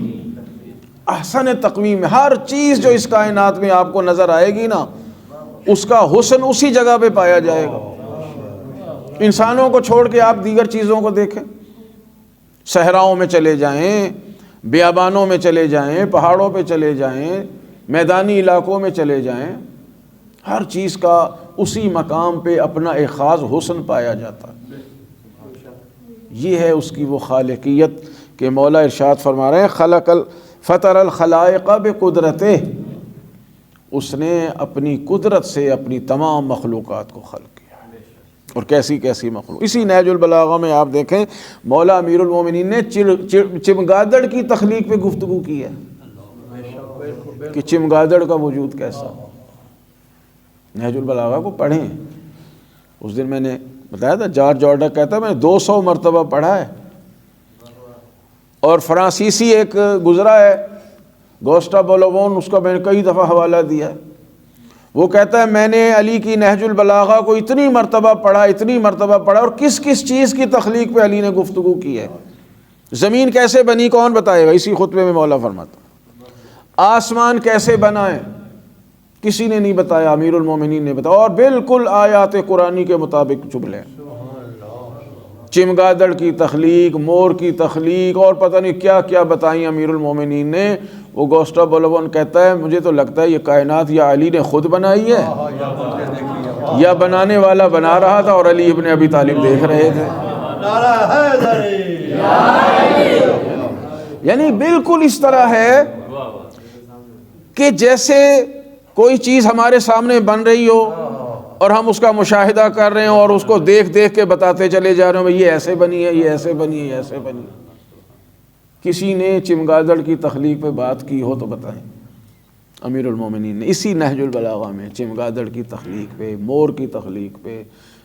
احسن تقویم. ہر چیز جو اس کائنات میں آپ کو نظر آئے گی نا، اس کا حسن اسی جگہ پہ پایا جائے گا. انسانوں کو چھوڑ کے آپ دیگر چیزوں کو دیکھیں، صحراؤں میں چلے جائیں، بیابانوں میں چلے جائیں، پہاڑوں پہ چلے جائیں، میدانی علاقوں میں چلے جائیں، ہر چیز کا اسی مقام پہ اپنا ایک خاص حسن پایا جاتا ہے. یہ ہے اس کی وہ خالقیت کہ مولا ارشاد فرما رہے ہیں فطر الخلائق بقدرتہ، اس نے اپنی قدرت سے اپنی تمام مخلوقات کو خلق کیا. اور کیسی کیسی مخلوق. اسی نہج البلاغہ میں آپ دیکھیں مولا امیر المومنین نے چمگادڑ کی تخلیق پہ گفتگو کی ہے کہ چمگادڑ کا وجود کیسا. نہج البلاغہ کو پڑھیں. اس دن میں نے بتایا تھا جارج آرڈر کہتا ہے میں نے 200 مرتبہ پڑھا ہے. اور فرانسیسی ایک گزرا ہے گوسٹا بولوون، اس کا میں نے کئی دفعہ حوالہ دیا ہے. وہ کہتا ہے میں نے علی کی نہج البلاغہ کو اتنی مرتبہ پڑھا، اتنی مرتبہ پڑھا، اور کس کس چیز کی تخلیق پہ علی نے گفتگو کی ہے. زمین کیسے بنی کون بتائے گا؟ اسی خطبے میں مولا فرماتا. آسمان کیسے بنائے کسی نے نہیں بتایا، امیر المومنین نے بتایا. اور بالکل آیات قرآنی کے مطابق جملے، چمگادڑ کی تخلیق، مور کی تخلیق، اور پتہ نہیں کیا کیا بتائیں امیر المومنین نے. وہ گوسٹا بولوون کہتا ہے مجھے تو لگتا ہے یہ کائنات یا علی نے خود بنائی ہے یا بنانے والا بنا رہا تھا اور علی ابن ابی طالب دیکھ رہے تھے. یعنی بالکل اس طرح ہے کہ جیسے کوئی چیز ہمارے سامنے بن رہی ہو اور ہم اس کا مشاہدہ کر رہے ہیں اور اس کو دیکھ دیکھ کے بتاتے چلے جا رہے ہیں یہ ایسے بنی ہے، یہ ایسے بنی ہے، یہ ایسے بنی ہے. کسی نے چمگادڑ کی تخلیق پہ بات کی ہو تو بتائیں. امیر المومنین نے اسی نہج البلاغہ میں چمگادڑ کی تخلیق پہ، مور کی تخلیق پہ،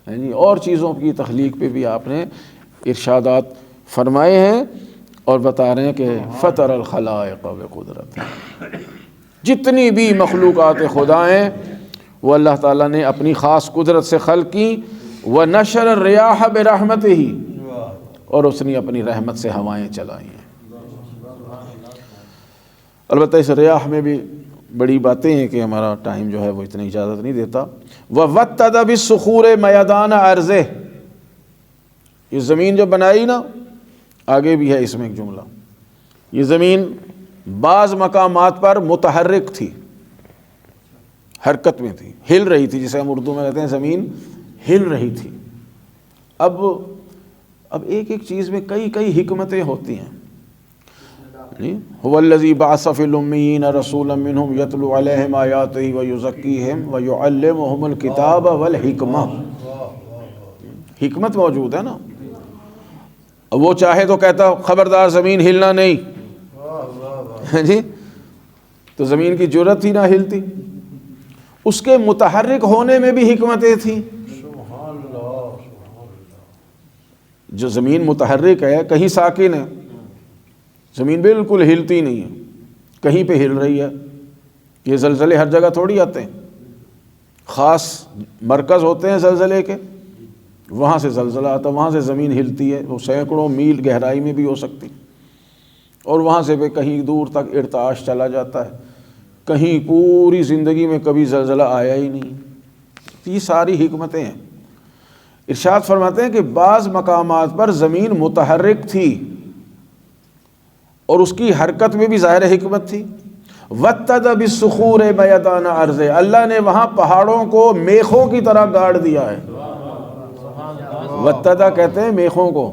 یعنی اور چیزوں کی تخلیق پہ بھی آپ نے ارشادات فرمائے ہیں اور بتا رہے ہیں کہ فطر الخلائق بقدرت. جتنی بھی مخلوقات خدا ہیں وہ اللہ تعالیٰ نے اپنی خاص قدرت سے خلق کی. وَنَشَرَ الرِّيَاحَ بِرَحْمَتِهِ، اور اس نے اپنی رحمت سے ہوائیں چلائی ہیں. البتہ اس ریاح میں بھی بڑی باتیں ہیں کہ ہمارا ٹائم جو ہے وہ اتنی اجازت نہیں دیتا. وَوَتَّدَ بِالصُّخُورِ مَيَدَانَ عَرْضِهِ، یہ زمین جو بنائی نا، آگے بھی ہے اس میں ایک جملہ، یہ زمین بعض مقامات پر متحرک تھی، حرکت میں تھی، ہل رہی تھی، جسے ہم اردو میں کہتے ہیں زمین ہل رہی تھی۔ اب ایک ایک چیز میں کئی حکمتیں ہوتی ہیں۔ هو الذی بعث فی الامیین رسولا منہم یتلو علیہم آیاتہ ویزکیہم ویعلمہم الکتاب والحکمہ۔ حکمت موجود ہے نا، وہ چاہے تو کہتا خبردار زمین ہلنا نہیں، جی تو زمین کی جرأت ہی نہ ہلتی۔ اس کے متحرک ہونے میں بھی حکمتیں تھیں۔ جو زمین متحرک ہے، کہیں ساکن ہے، زمین بالکل ہلتی نہیں ہے، کہیں پہ ہل رہی ہے۔ یہ زلزلے ہر جگہ تھوڑی آتے ہیں، خاص مرکز ہوتے ہیں زلزلے کے، وہاں سے زلزلہ آتا ہے، وہاں سے زمین ہلتی ہے، وہ سینکڑوں میل گہرائی میں بھی ہو سکتی، اور وہاں سے بھی کہیں دور تک ارتعاش چلا جاتا ہے، کہیں پوری زندگی میں کبھی زلزلہ آیا ہی نہیں۔ یہ ساری حکمتیں ہیں۔ ارشاد فرماتے ہیں کہ بعض مقامات پر زمین متحرک تھی اور اس کی حرکت میں بھی ظاہر حکمت تھی۔ وَاتَّدَ بِالصُّخُورِ مَيَدَانَ عَرْضِ، اللہ نے وہاں پہاڑوں کو میخوں کی طرح گاڑ دیا ہے۔ وَاتَّدَ کہتے ہیں میخوں کو،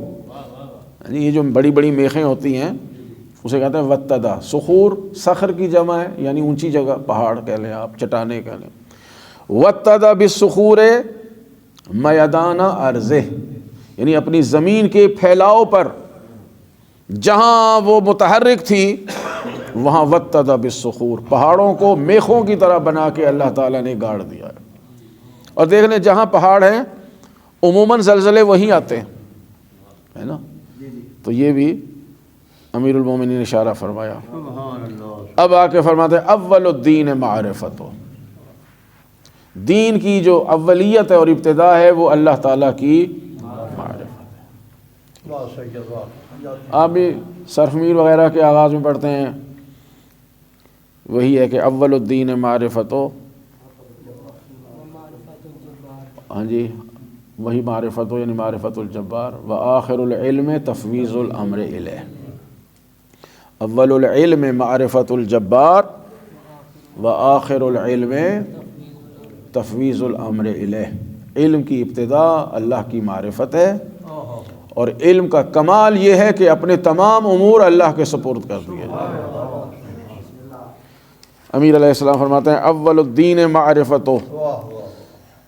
یعنی یہ جو بڑی بڑی میخیں ہوتی ہیں اسے کہتے ہیں وَاتَّدَ۔ صخور صخر کی جمع ہے، یعنی اونچی جگہ، پہاڑ کہہ لیں آپ، چٹانیں کہہ لیں۔ وَاتَّدَ بِالصُّخُورِ میدان عرضہ، یعنی اپنی زمین کے پھیلاؤ پر جہاں وہ متحرک تھی وہاں وَاتَّدَ بِالصُّخُور، پہاڑوں کو میخوں کی طرح بنا کے اللہ تعالیٰ نے گاڑ دیا ہے۔ اور دیکھ لیں جہاں پہاڑ ہیں عموماً زلزلے وہیں آتے ہیں، ہے نا، تو یہ بھی امیر المومنین نے اشارہ فرمایا۔ اب آ کے فرماتے ہیں اول الدین معرفت، دین کی جو اولیت ہے اور ابتدا ہے وہ اللہ تعالیٰ کی معرفت ہے۔ آپ بھی صرف میر وغیرہ کے آغاز میں پڑھتے ہیں، وہی ہے کہ اول الدین معرفت، ہاں جی وہی معرفت، یعنی معرفت الجبار، وآخر العلم تفویض الامر الیہ۔ اول العلم معرفت الجبار وآخر العلم تفویض الامر الیہ۔ علم کی ابتدا اللہ کی معرفت ہے، اور علم کا کمال یہ ہے کہ اپنے تمام امور اللہ کے سپرد کر دیے جائیں۔ امیر علیہ السلام فرماتے ہیں اول الدین معرفت،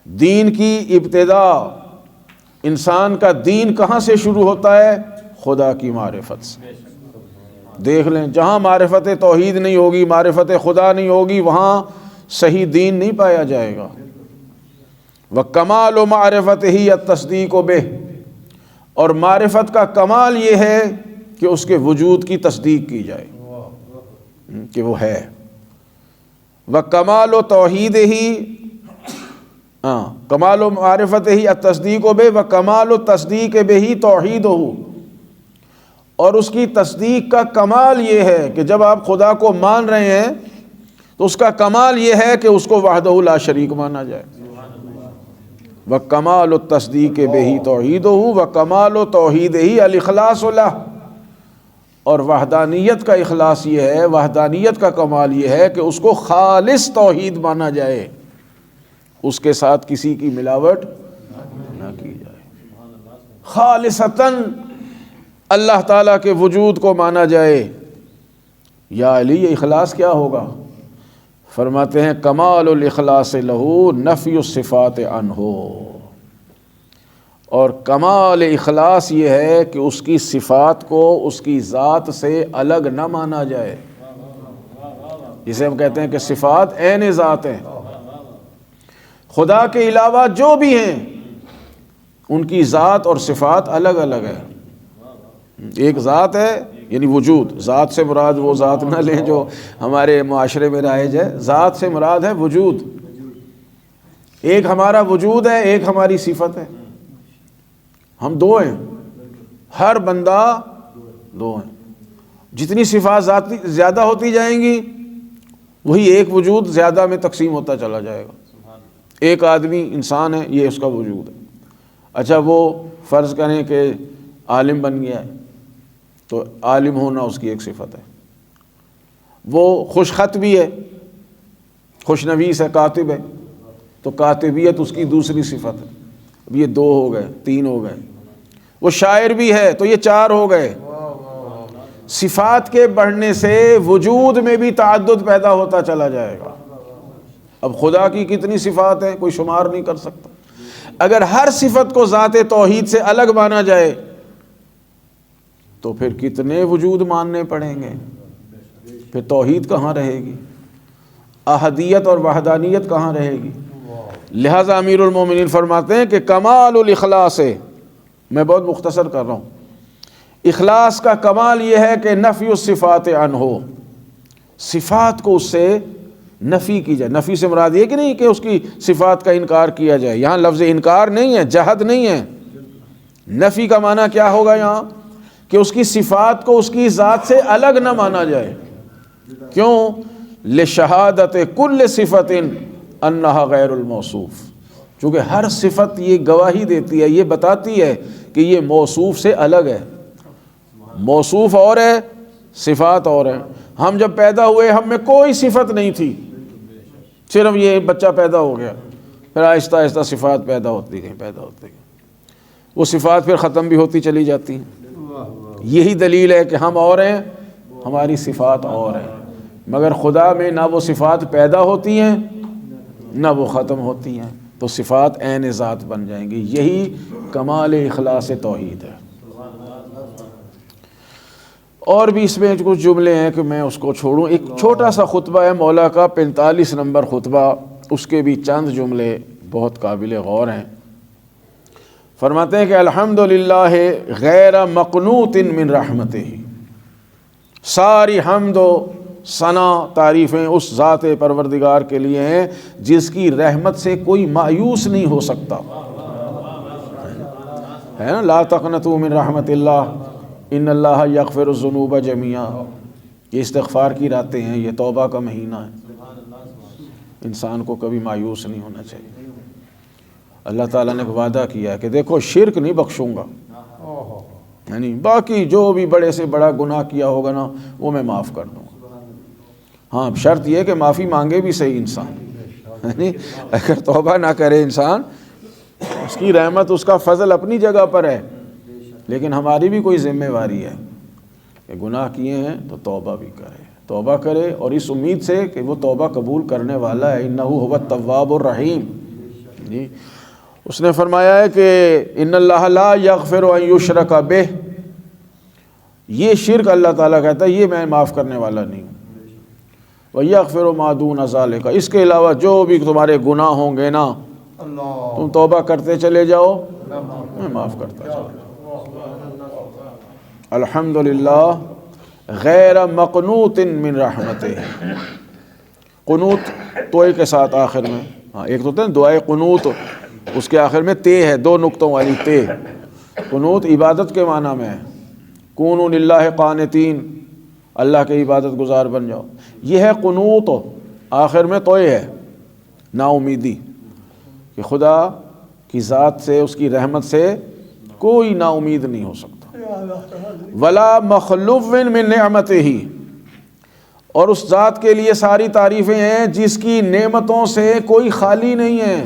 دین کی ابتدا، انسان کا دین کہاں سے شروع ہوتا ہے؟ خدا کی معرفت سے۔ دیکھ لیں جہاں معرفت توحید نہیں ہوگی، معرفت خدا نہیں ہوگی، وہاں صحیح دین نہیں پایا جائے گا۔ وَكَمَالُ مَعْرِفَتِهِ التصدیق بِهِ، اور معرفت کا کمال یہ ہے کہ اس کے وجود کی تصدیق کی جائے کہ وہ ہے۔ وَكَمَالُ تَوْحِيدِهِ، کمال و معرفت ہی التصدیق بہ، وکمال التصدیق بہ توحیدہ، اور اس کی تصدیق کا کمال یہ ہے کہ جب آپ خدا کو مان رہے ہیں تو اس کا کمال یہ ہے کہ اس کو وحدہ لا شریک مانا جائے۔ وکمال التصدیق بہ توحیدہ وکمال توحیدہ الاخلاص لہ، اور وحدانیت کا اخلاص یہ ہے، وحدانیت کا کمال یہ ہے کہ اس کو خالص توحید مانا جائے، اس کے ساتھ کسی کی ملاوٹ نہ کی جائے، خالصتاً اللہ تعالیٰ کے وجود کو مانا جائے۔ یا علی یہ اخلاص کیا ہوگا؟ فرماتے ہیں کمال الاخلاص لہو نفی الصفات عنہ، اور کمال اخلاص یہ ہے کہ اس کی صفات کو اس کی ذات سے الگ نہ مانا جائے، جسے ہم کہتے ہیں کہ صفات عین ذات ہیں۔ خدا کے علاوہ جو بھی ہیں ان کی ذات اور صفات الگ الگ ہے۔ ایک ذات ہے یعنی وجود، ذات سے مراد وہ ذات نہ لیں جو ہمارے معاشرے میں رائج ہے، ذات سے مراد ہے وجود۔ ایک ہمارا وجود ہے، ایک ہماری صفت ہے، ہم دو ہیں، ہر بندہ دو ہیں۔ جتنی صفات ذاتی زیادہ ہوتی جائیں گی وہی ایک وجود زیادہ میں تقسیم ہوتا چلا جائے گا۔ ایک آدمی انسان ہے، یہ اس کا وجود ہے۔ اچھا وہ فرض کریں کہ عالم بن گیا ہے تو عالم ہونا اس کی ایک صفت ہے، وہ خوش خط بھی ہے، خوش نویس ہے، کاتب ہے، تو کاتبیت اس کی دوسری صفت ہے، اب یہ 2 ہو گئے، 3 ہو گئے، وہ شاعر بھی ہے تو یہ 4 ہو گئے۔ صفات کے بڑھنے سے وجود میں بھی تعدد پیدا ہوتا چلا جائے گا۔ اب خدا کی کتنی صفات ہیں کوئی شمار نہیں کر سکتا۔ اگر ہر صفت کو ذات توحید سے الگ مانا جائے تو پھر کتنے وجود ماننے پڑیں گے، پھر توحید کہاں رہے گی، احدیت اور وحدانیت کہاں رہے گی؟ لہذا امیر المومنین فرماتے ہیں کہ کمال الاخلاص ہے، میں بہت مختصر کر رہا ہوں، اخلاص کا کمال یہ ہے کہ نفی الصفات عنہ، صفات کو اس سے نفی کی جائے۔ نفی سے مراد یہ کہ نہیں کہ اس کی صفات کا انکار کیا جائے، یہاں لفظ انکار نہیں ہے، جہد نہیں ہے۔ نفی کا معنی کیا ہوگا یہاں کہ اس کی صفات کو اس کی ذات سے الگ نہ مانا جائے۔ کیوں؟ لشہادت کل صفت انہا غیر الموصوف، چونکہ ہر صفت یہ گواہی دیتی ہے، یہ بتاتی ہے کہ یہ موصوف سے الگ ہے۔ موصوف اور ہے، صفات اور ہے۔ ہم جب پیدا ہوئے ہم میں کوئی صفت نہیں تھی، صرف یہ بچہ پیدا ہو گیا، پھر آہستہ آہستہ صفات پیدا ہوتی گئی، وہ صفات پھر ختم بھی ہوتی چلی جاتی ہیں۔ یہی دلیل ہے کہ ہم اور ہیں، ہماری صفات اور ہیں، مگر خدا میں نہ وہ صفات پیدا ہوتی ہیں نہ وہ ختم ہوتی ہیں، تو صفات عین ذات بن جائیں گی۔ یہی کمال اخلاص توحید ہے۔ اور بھی اس میں کچھ جملے ہیں کہ میں اس کو چھوڑوں، ایک چھوٹا سا خطبہ ہے مولا کا 45 نمبر خطبہ، اس کے بھی چند جملے بہت قابل غور ہیں۔ فرماتے ہیں کہ الحمدللہ غیر مقنوط من رحمتہ، ساری حمد و ثنا تعریفیں اس ذات پروردگار کے لیے ہیں جس کی رحمت سے کوئی مایوس نہیں ہو سکتا، ہے نا، لا تقنطوا من رحمت اللہ ان اللہ یغفر الذنوب جميعا، یہ استغفار کی راتیں ہیں، یہ توبہ کا مہینہ ہے، انسان کو کبھی مایوس نہیں ہونا چاہیے۔ اللہ تعالیٰ نے وعدہ کیا ہے کہ دیکھو شرک نہیں بخشوں گا، یعنی باقی جو بھی بڑے سے بڑا گناہ کیا ہوگا نا وہ میں معاف کر دوں گا۔ ہاں شرط یہ کہ معافی مانگے بھی صحیح انسان، یعنی اگر توبہ نہ کرے انسان، اس کی رحمت اس کا فضل اپنی جگہ پر ہے، لیکن ہماری بھی کوئی ذمہ داری ہے کہ گناہ کیے ہیں تو توبہ کرے اور اس امید سے کہ وہ توبہ قبول کرنے والا ہے، انہ هو التواب الرحیم۔ جی اس نے فرمایا ہے کہ ان اللہ لا یغفر ان یشرک بہ، یہ شرک اللہ تعالیٰ کہتا ہے یہ میں معاف کرنے والا نہیں ہوں، ویغفر ما دون ذلک، اس کے علاوہ جو بھی تمہارے گناہ ہوں گے نا تم توبہ کرتے چلے جاؤ میں معاف کرتا چلا جاؤں۔ الحمدللہ غیر مقنوط من رحمتہ، قنوت توئے کے ساتھ آخر میں، ہاں ایک تو ہوتا ہے دعائے قنوت، اس کے آخر میں تے ہے، 2 نقطوں والی تے، قنوت عبادت کے معنی میں ہے، کونوا للہ قانتین، اللہ کے عبادت گزار بن جاؤ، یہ ہے قنوت، آخر میں توئے ہے، نا امیدی کہ خدا کی ذات سے، اس کی رحمت سے کوئی نا امید نہیں ہو سکتا۔ ولا مخلوف من نعمتہ، اور اس ذات کے لیے ساری تعریفیں ہیں جس کی نعمتوں سے کوئی خالی نہیں ہے۔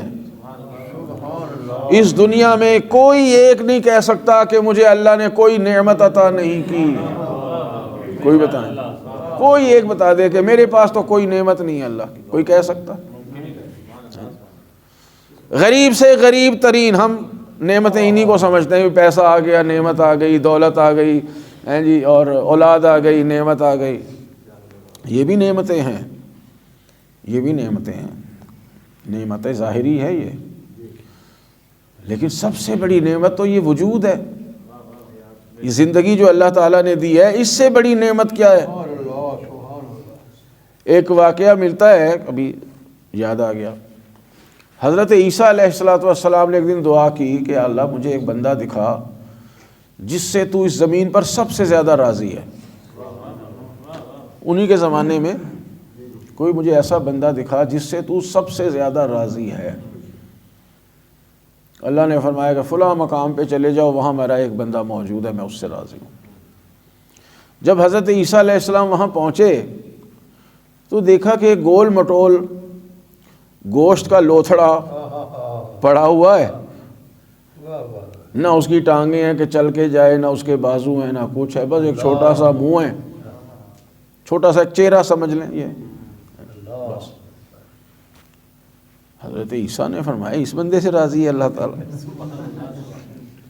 اس دنیا میں کوئی ایک نہیں کہہ سکتا کہ مجھے اللہ نے کوئی نعمت عطا نہیں کی، کوئی بتائیں، کوئی ایک بتا دے کہ میرے پاس تو کوئی نعمت نہیں ہے اللہ کی، کوئی کہہ سکتا؟ غریب سے غریب ترین ہم نعمتیں انہی کو سمجھتے ہیں، پیسہ آ گیا نعمت آ گئی، دولت آ گئی ہیں جی، اور اولاد آ گئی نعمت آ گئی، یہ بھی نعمتیں ہیں، یہ بھی نعمتیں ہیں، نعمت ظاہری ہے یہ، لیکن سب سے بڑی نعمت تو یہ وجود ہے، یہ زندگی جو اللہ تعالیٰ نے دی ہے، اس سے بڑی نعمت کیا ہے؟ ایک واقعہ ملتا ہے، ابھی یاد آ گیا، حضرت عیسیٰ علیہ السلام نے ایک دن دعا کی کہ اللہ مجھے ایک بندہ دکھا جس سے تو اس زمین پر سب سے زیادہ راضی ہے، انہی کے زمانے میں کوئی مجھے ایسا بندہ دکھا جس سے تو سب سے زیادہ راضی ہے۔ اللہ نے فرمایا کہ فلاں مقام پہ چلے جاؤ، وہاں میرا ایک بندہ موجود ہے، میں اس سے راضی ہوں۔ جب حضرت عیسیٰ علیہ السلام وہاں پہنچے تو دیکھا کہ گول مٹول گوشت کا لوتھڑا پڑا ہوا ہے، نہ اس کی ٹانگیں ہیں کہ چل کے جائے، نہ اس کے بازو ہیں، نہ کچھ ہے، بس ایک چھوٹا سا منہ ہے، چھوٹا سا چہرہ سمجھ لیں یہ بس۔ حضرت عیسیٰ نے فرمایا اس بندے سے راضی ہے اللہ تعالیٰ،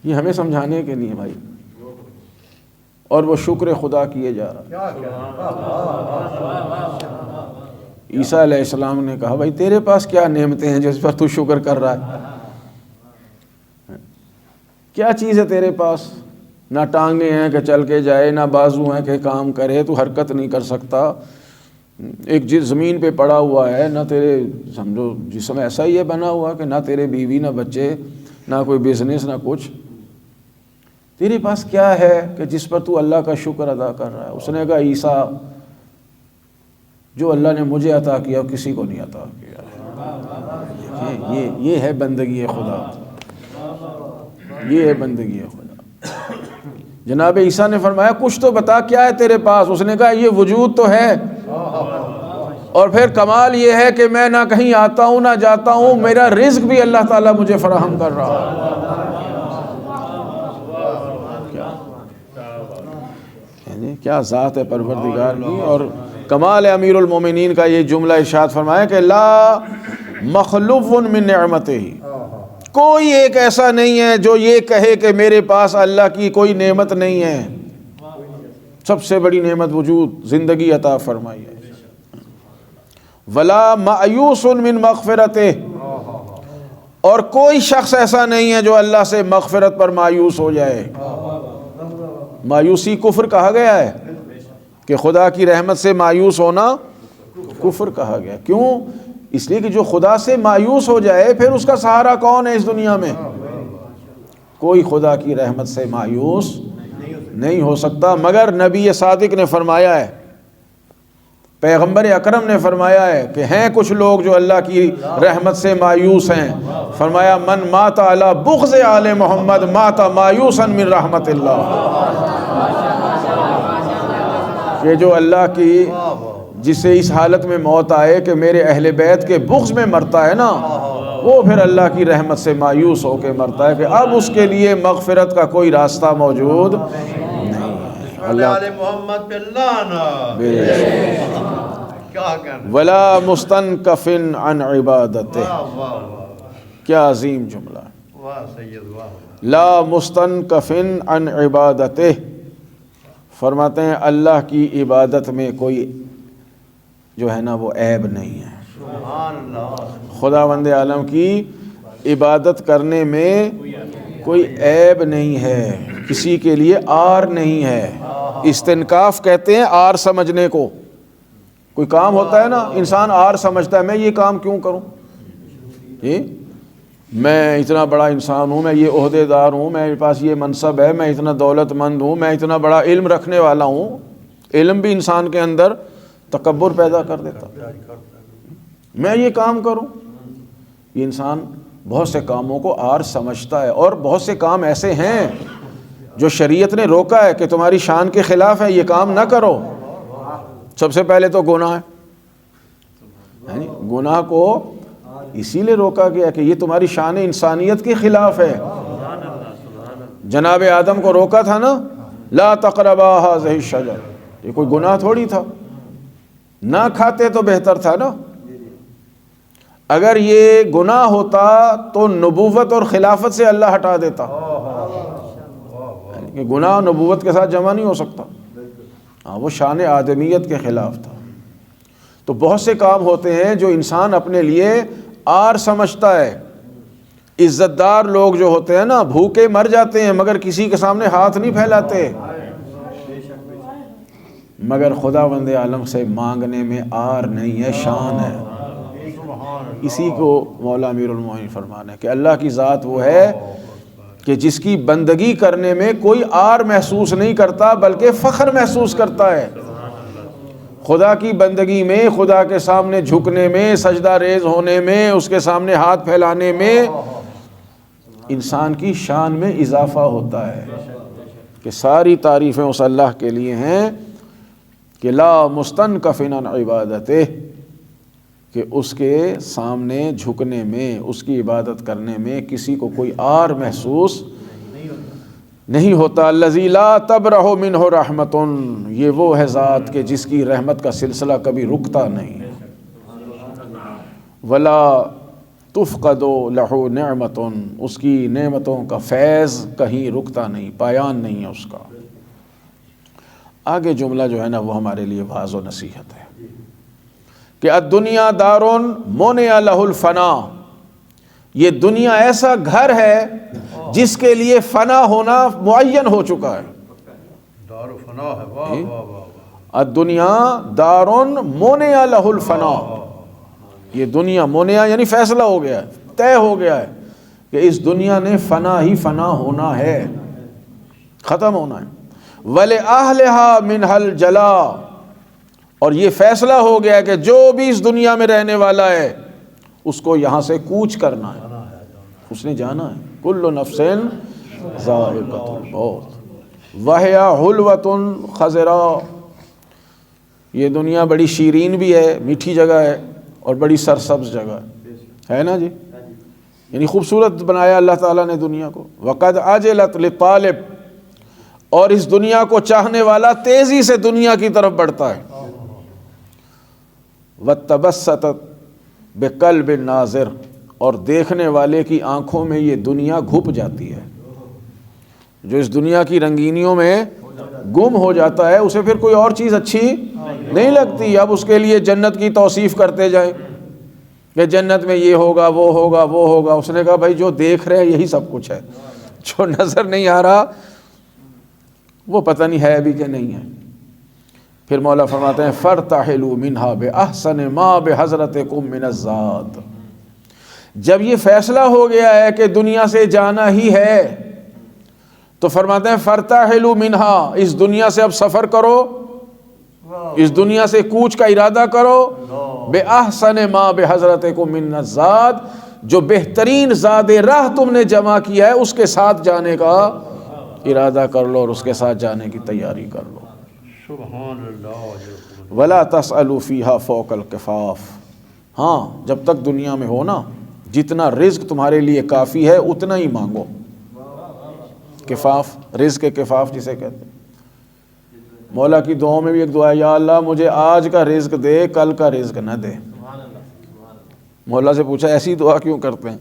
یہ ہمیں سمجھانے کے لیے بھائی، اور وہ شکر خدا کیے جا رہا۔ عیسیٰ علیہ السلام نے کہا بھائی تیرے پاس کیا نعمتیں ہیں جس پر تو شکر کر رہا ہے؟ کیا چیز ہے تیرے پاس؟ نہ ٹانگیں ہیں کہ چل کے جائے، نہ بازو ہیں کہ کام کرے، تو حرکت نہیں کر سکتا، ایک زمین پہ پڑا ہوا ہے، نہ تیرے سمجھو جسم ایسا ہی ہے بنا ہوا کہ نہ تیرے بیوی، نہ بچے، نہ کوئی بزنس، نہ کچھ، تیرے پاس کیا ہے کہ جس پر تو اللہ کا شکر ادا کر رہا ہے؟ اس نے کہا عیسیٰ جو اللہ نے مجھے عطا کیا کسی کو نہیں عطا کیا۔ یہ ہے بندگی خدا، یہ ہے بندگی خدا۔ جناب عیسیٰ نے فرمایا کچھ تو بتا کیا ہے تیرے پاس؟ اس نے کہا یہ وجود تو ہے، اور پھر کمال یہ ہے کہ میں نہ کہیں آتا ہوں نہ جاتا ہوں، میرا رزق بھی اللہ تعالیٰ مجھے فراہم کر رہا ہے۔ کیا ذات ہے پروردگار کی، اور کمال امیر المومنین کا یہ جملہ ارشاد فرمایا کہ لا مخلوف من نعمتہ، کوئی ایک ایسا نہیں ہے جو یہ کہے کہ میرے پاس اللہ کی کوئی نعمت نہیں ہے۔ سب سے بڑی نعمت وجود، زندگی عطا فرمائی ہے۔ ولا مایوس من مغفرتہ، اور کوئی شخص ایسا نہیں ہے جو اللہ سے مغفرت پر مایوس ہو جائے۔ مایوسی کفر کہا گیا ہے کہ خدا کی رحمت سے مایوس ہونا کفر کہا گیا۔ کیوں؟ اس لیے کہ جو خدا سے مایوس ہو جائے پھر اس کا سہارا کون ہے اس دنیا میں؟ کوئی خدا کی رحمت سے مایوس نہیں ہو سکتا، مگر نبی صادق نے فرمایا ہے، پیغمبر اکرم نے فرمایا ہے کہ ہیں کچھ لوگ جو اللہ کی رحمت سے مایوس ہیں، فرمایا من مات علی بغض آل محمد مات مایوسا من رحمت اللہ، کہ جو اللہ کی جسے اس حالت میں موت آئے کہ میرے اہل بیت کے بغض میں مرتا ہے نا، وہ پھر اللہ کی رحمت سے مایوس ہو کے مرتا ہے کہ اب اس کے لیے مغفرت کا کوئی راستہ موجود نہیں ہے۔ اللہ محمد پہ ولا مستنکف عن عبادتہ، کیا عظیم جملہ، واہ سید واہ۔ لا مستنکف عن عبادتہ، فرماتے ہیں اللہ کی عبادت میں کوئی جو ہے نا وہ عیب نہیں ہے۔ سبحان اللہ۔ خداوند عالم کی عبادت کرنے میں کوئی عیب نہیں ہے، کسی کے لیے آر نہیں ہے۔ استنکاف کہتے ہیں آر سمجھنے کو۔ کوئی کام ہوتا ہے نا انسان آر سمجھتا ہے، میں یہ کام کیوں کروں، میں اتنا بڑا انسان ہوں، میں یہ عہدے دار ہوں، میرے پاس یہ منصب ہے، میں اتنا دولت مند ہوں، میں اتنا بڑا علم رکھنے والا ہوں۔ علم بھی انسان کے اندر تکبر پیدا کر دیتا، میں یہ کام کروں۔ یہ انسان بہت سے کاموں کو آر سمجھتا ہے، اور بہت سے کام ایسے ہیں جو شریعت نے روکا ہے کہ تمہاری شان کے خلاف ہے، یہ کام نہ کرو۔ سب سے پہلے تو گناہ ہے، گناہ کو اسی لیے روکا گیا کہ یہ تمہاری شان انسانیت کے خلاف ہے۔ جناب آدم کو روکا تھا نا، لا تقربا هذه الشجرہ، یہ کوئی گناہ تھوڑی تھا، نہ کھاتے تو بہتر تھا نا۔ اگر یہ گناہ ہوتا تو نبوت اور خلافت سے اللہ ہٹا دیتا، کہ گناہ نبوت کے ساتھ جمع نہیں ہو سکتا، وہ شان آدمیت کے خلاف تھا۔ تو بہت سے کام ہوتے ہیں جو انسان اپنے لیے آر سمجھتا ہے۔ عزت دار لوگ جو ہوتے ہیں نا بھوکے مر جاتے ہیں مگر کسی کے سامنے ہاتھ نہیں پھیلاتے، مگر خداوند عالم سے مانگنے میں آر نہیں ہے، شان ہے۔ اسی کو مولا امیر المومنین فرمانا ہے کہ اللہ کی ذات وہ ہے کہ جس کی بندگی کرنے میں کوئی آر محسوس نہیں کرتا بلکہ فخر محسوس کرتا ہے۔ خدا کی بندگی میں، خدا کے سامنے جھکنے میں، سجدہ ریز ہونے میں، اس کے سامنے ہاتھ پھیلانے میں انسان کی شان میں اضافہ ہوتا ہے کہ ساری تعریفیں اس اللہ کے لیے ہیں کہ لا مستنکف عن عبادتہ، کہ اس کے سامنے جھکنے میں، اس کی عبادت کرنے میں کسی کو کوئی عار محسوس نہیں ہوتا۔ الذی لا تبرح منہ رحمۃ، یہ وہ ہے ذات کہ جس کی رحمت کا سلسلہ کبھی رکتا نہیں، ولا تفقد لہ نعمۃ، اس کی نعمتوں کا فیض کہیں رکتا نہیں، پایان نہیں ہے اس کا۔ آگے جملہ جو ہے نا وہ ہمارے لیے واعظ و نصیحت ہے کہ الدنیا دار منع لہ الفنا، یہ دنیا ایسا گھر ہے جس کے لیے فنا ہونا معین ہو چکا ہے۔ دار فنا ہے، واہ واہ واہ واہ۔ الدنیا دار منع لہ الفنا، یہ دنیا منع یعنی فیصلہ ہو گیا ہے، طے ہو گیا ہے کہ اس دنیا نے فنا ہی فنا ہونا ہے، ختم ہونا ہے۔ وَلِأَهْلِهَا مِنْهَا الْجَلَا، اور یہ فیصلہ ہو گیا کہ جو بھی اس دنیا میں رہنے والا ہے اس کو یہاں سے کوچ کرنا ہے، اس نے جانا ہے۔ کل نفس ذائقۃ الموت وَهِيَ حُلْوَةٌ خَضْرَاء، یہ دنیا بڑی شیرین بھی ہے، میٹھی جگہ ہے، اور بڑی سرسبز جگہ ہے نا جی، یعنی خوبصورت بنایا اللہ تعالیٰ نے دنیا کو۔ وَقَدْ عَجِلَتْ لِطَالِبٍ، اور اس دنیا کو چاہنے والا تیزی سے دنیا کی طرف بڑھتا ہے۔ وَتَبَسَّتَتْ بِقَلْبِ النَّاظِرِ، اور دیکھنے والے کی آنکھوں میں یہ دنیا گھپ جاتی ہے۔ جو اس دنیا کی رنگینیوں میں گم ہو جاتا ہے اسے پھر کوئی اور چیز اچھی نہیں لگتی۔ اب اس کے لیے جنت کی توصیف کرتے جائیں کہ جنت میں یہ ہوگا، وہ ہوگا، وہ ہوگا۔ اس نے کہا بھائی جو دیکھ رہے ہیں یہی سب کچھ ہے، جو نظر نہیں آ رہا وہ پتہ نہیں ہے ابھی کہ نہیں ہے۔ پھر مولا فرماتے ہیں فَارْتَحِلُوا مِنْهَا بِأَحْسَنِ مَا بِحَضْرَتِكُم مِّنَ الزَّادِ، جب یہ فیصلہ ہو گیا ہے کہ دنیا سے جانا ہی ہے تو فرماتے ہیں فَارْتَحِلُوا مِنْهَا، اس دنیا سے اب سفر کرو، اس دنیا سے کوچ کا ارادہ کرو۔ بِأَحْسَنِ مَا بِحَضْرَتِكُم مِّنَ الزَّادِ، جو بہترین زاد راہ تم نے جمع کیا ہے اس کے ساتھ جانے کا ارادہ کر لو اور اس کے ساتھ جانے کی تیاری کر لو۔ سبحان اللہ۔ وَلَا تَسْأَلُوا فِيهَا فَوْقَ الْكِفَافِ، ہاں جب تک دنیا میں ہو نا جتنا رزق تمہارے لیے کافی ہے اتنا ہی مانگو۔ کفاف، رزق کے کفاف جسے کہتے ہیں۔ مولا کی دعاؤں میں بھی ایک دعا ہے، یا اللہ مجھے آج کا رزق دے، کل کا رزق نہ دے۔ مولا سے پوچھا ایسی دعا کیوں کرتے ہیں؟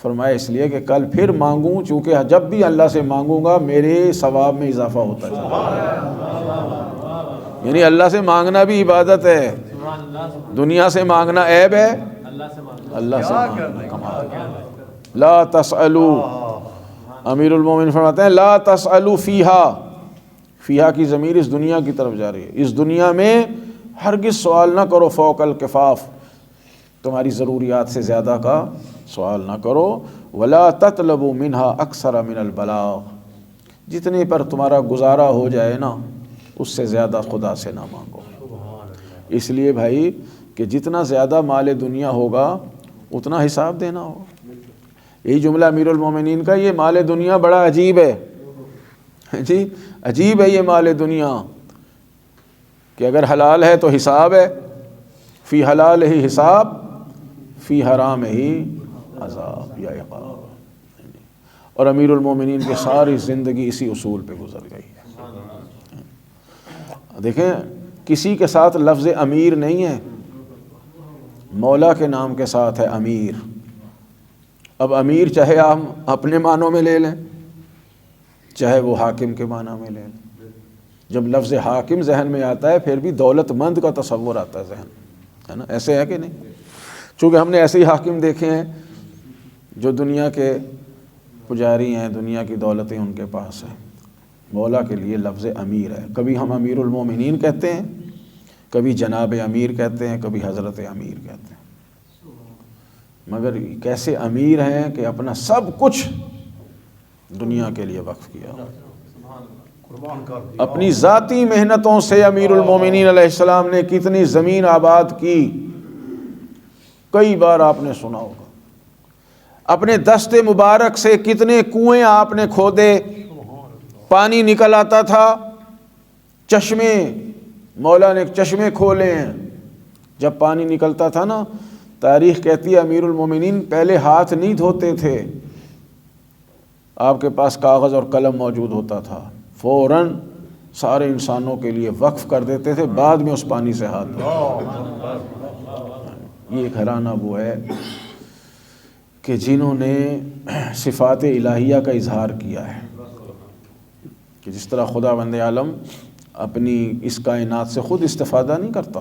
فرمایا اس لیے کہ کل پھر مانگوں، چونکہ جب بھی اللہ سے مانگوں گا میرے ثواب میں اضافہ ہوتا ہے۔ یعنی اللہ سے مانگنا بھی عبادت ہے، دنیا سے مانگنا عیب ہے، اللہ سے مانگنا کمال ہے۔ لا تسألوا، امیر المومنین فرماتے ہیں لا تسألوا فیہا، فیہا کی ضمیر اس دنیا کی طرف جا رہی ہے، اس دنیا میں ہرگز سوال نہ کرو فوق الکفاف، تمہاری ضروریات سے زیادہ کا سوال نہ کرو۔ ولا تطلبوا منہا اکثر من البلاغ، جتنے پر تمہارا گزارا ہو جائے نا اس سے زیادہ خدا سے نہ مانگو۔ اس لیے بھائی کہ جتنا زیادہ مال دنیا ہوگا اتنا حساب دینا ہوگا۔ یہی جملہ امیر المومنین کا، یہ مال دنیا بڑا عجیب ہے جی، عجیب ہے یہ مال دنیا کہ اگر حلال ہے تو حساب ہے، فی حلال ہی حساب، فی حرام ہی عذاب یا عقاب۔ اور امیر المومنین کی ساری زندگی اسی اصول پہ گزر گئی ہے۔ دیکھیں کسی کے ساتھ لفظ امیر نہیں ہے، مولا کے نام کے ساتھ ہے امیر۔ اب امیر چاہے آپ اپنے معنوں میں لے لیں چاہے وہ حاکم کے معنی میں لے لیں۔ جب لفظ حاکم ذہن میں آتا ہے پھر بھی دولت مند کا تصور آتا ہے ذہن، ہے نا؟ ایسے ہے کہ نہیں؟ چونکہ ہم نے ایسے ہی حاکم دیکھے ہیں جو دنیا کے پجاری ہیں، دنیا کی دولتیں ان کے پاس ہیں۔ مولا کے لیے لفظ امیر ہے، کبھی ہم امیر المومنین کہتے ہیں، کبھی جناب امیر کہتے ہیں، کبھی حضرت امیر کہتے ہیں، مگر کیسے امیر ہیں کہ اپنا سب کچھ دنیا کے لیے وقف کیا، اپنی ذاتی محنتوں سے امیر المومنین علیہ السلام نے کتنی زمین آباد کی، کئی بار آپ نے سنا ہوگا۔ اپنے دست مبارک سے کتنے کنویں آپ نے کھودے، پانی نکل آتا تھا، چشمے، مولا نے چشمے کھولے ہیں، جب پانی نکلتا تھا نا، تاریخ کہتی ہے امیر المومنین پہلے ہاتھ نہیں دھوتے تھے، آپ کے پاس کاغذ اور قلم موجود ہوتا تھا، فوراً سارے انسانوں کے لیے وقف کر دیتے تھے، بعد میں اس پانی سے ہاتھ دھوتے۔ یہ گھرانہ وہ ہے کہ جنہوں نے صفات الہیہ کا اظہار کیا ہے، کہ جس طرح خدا بند عالم اپنی اس کائنات سے خود استفادہ نہیں کرتا،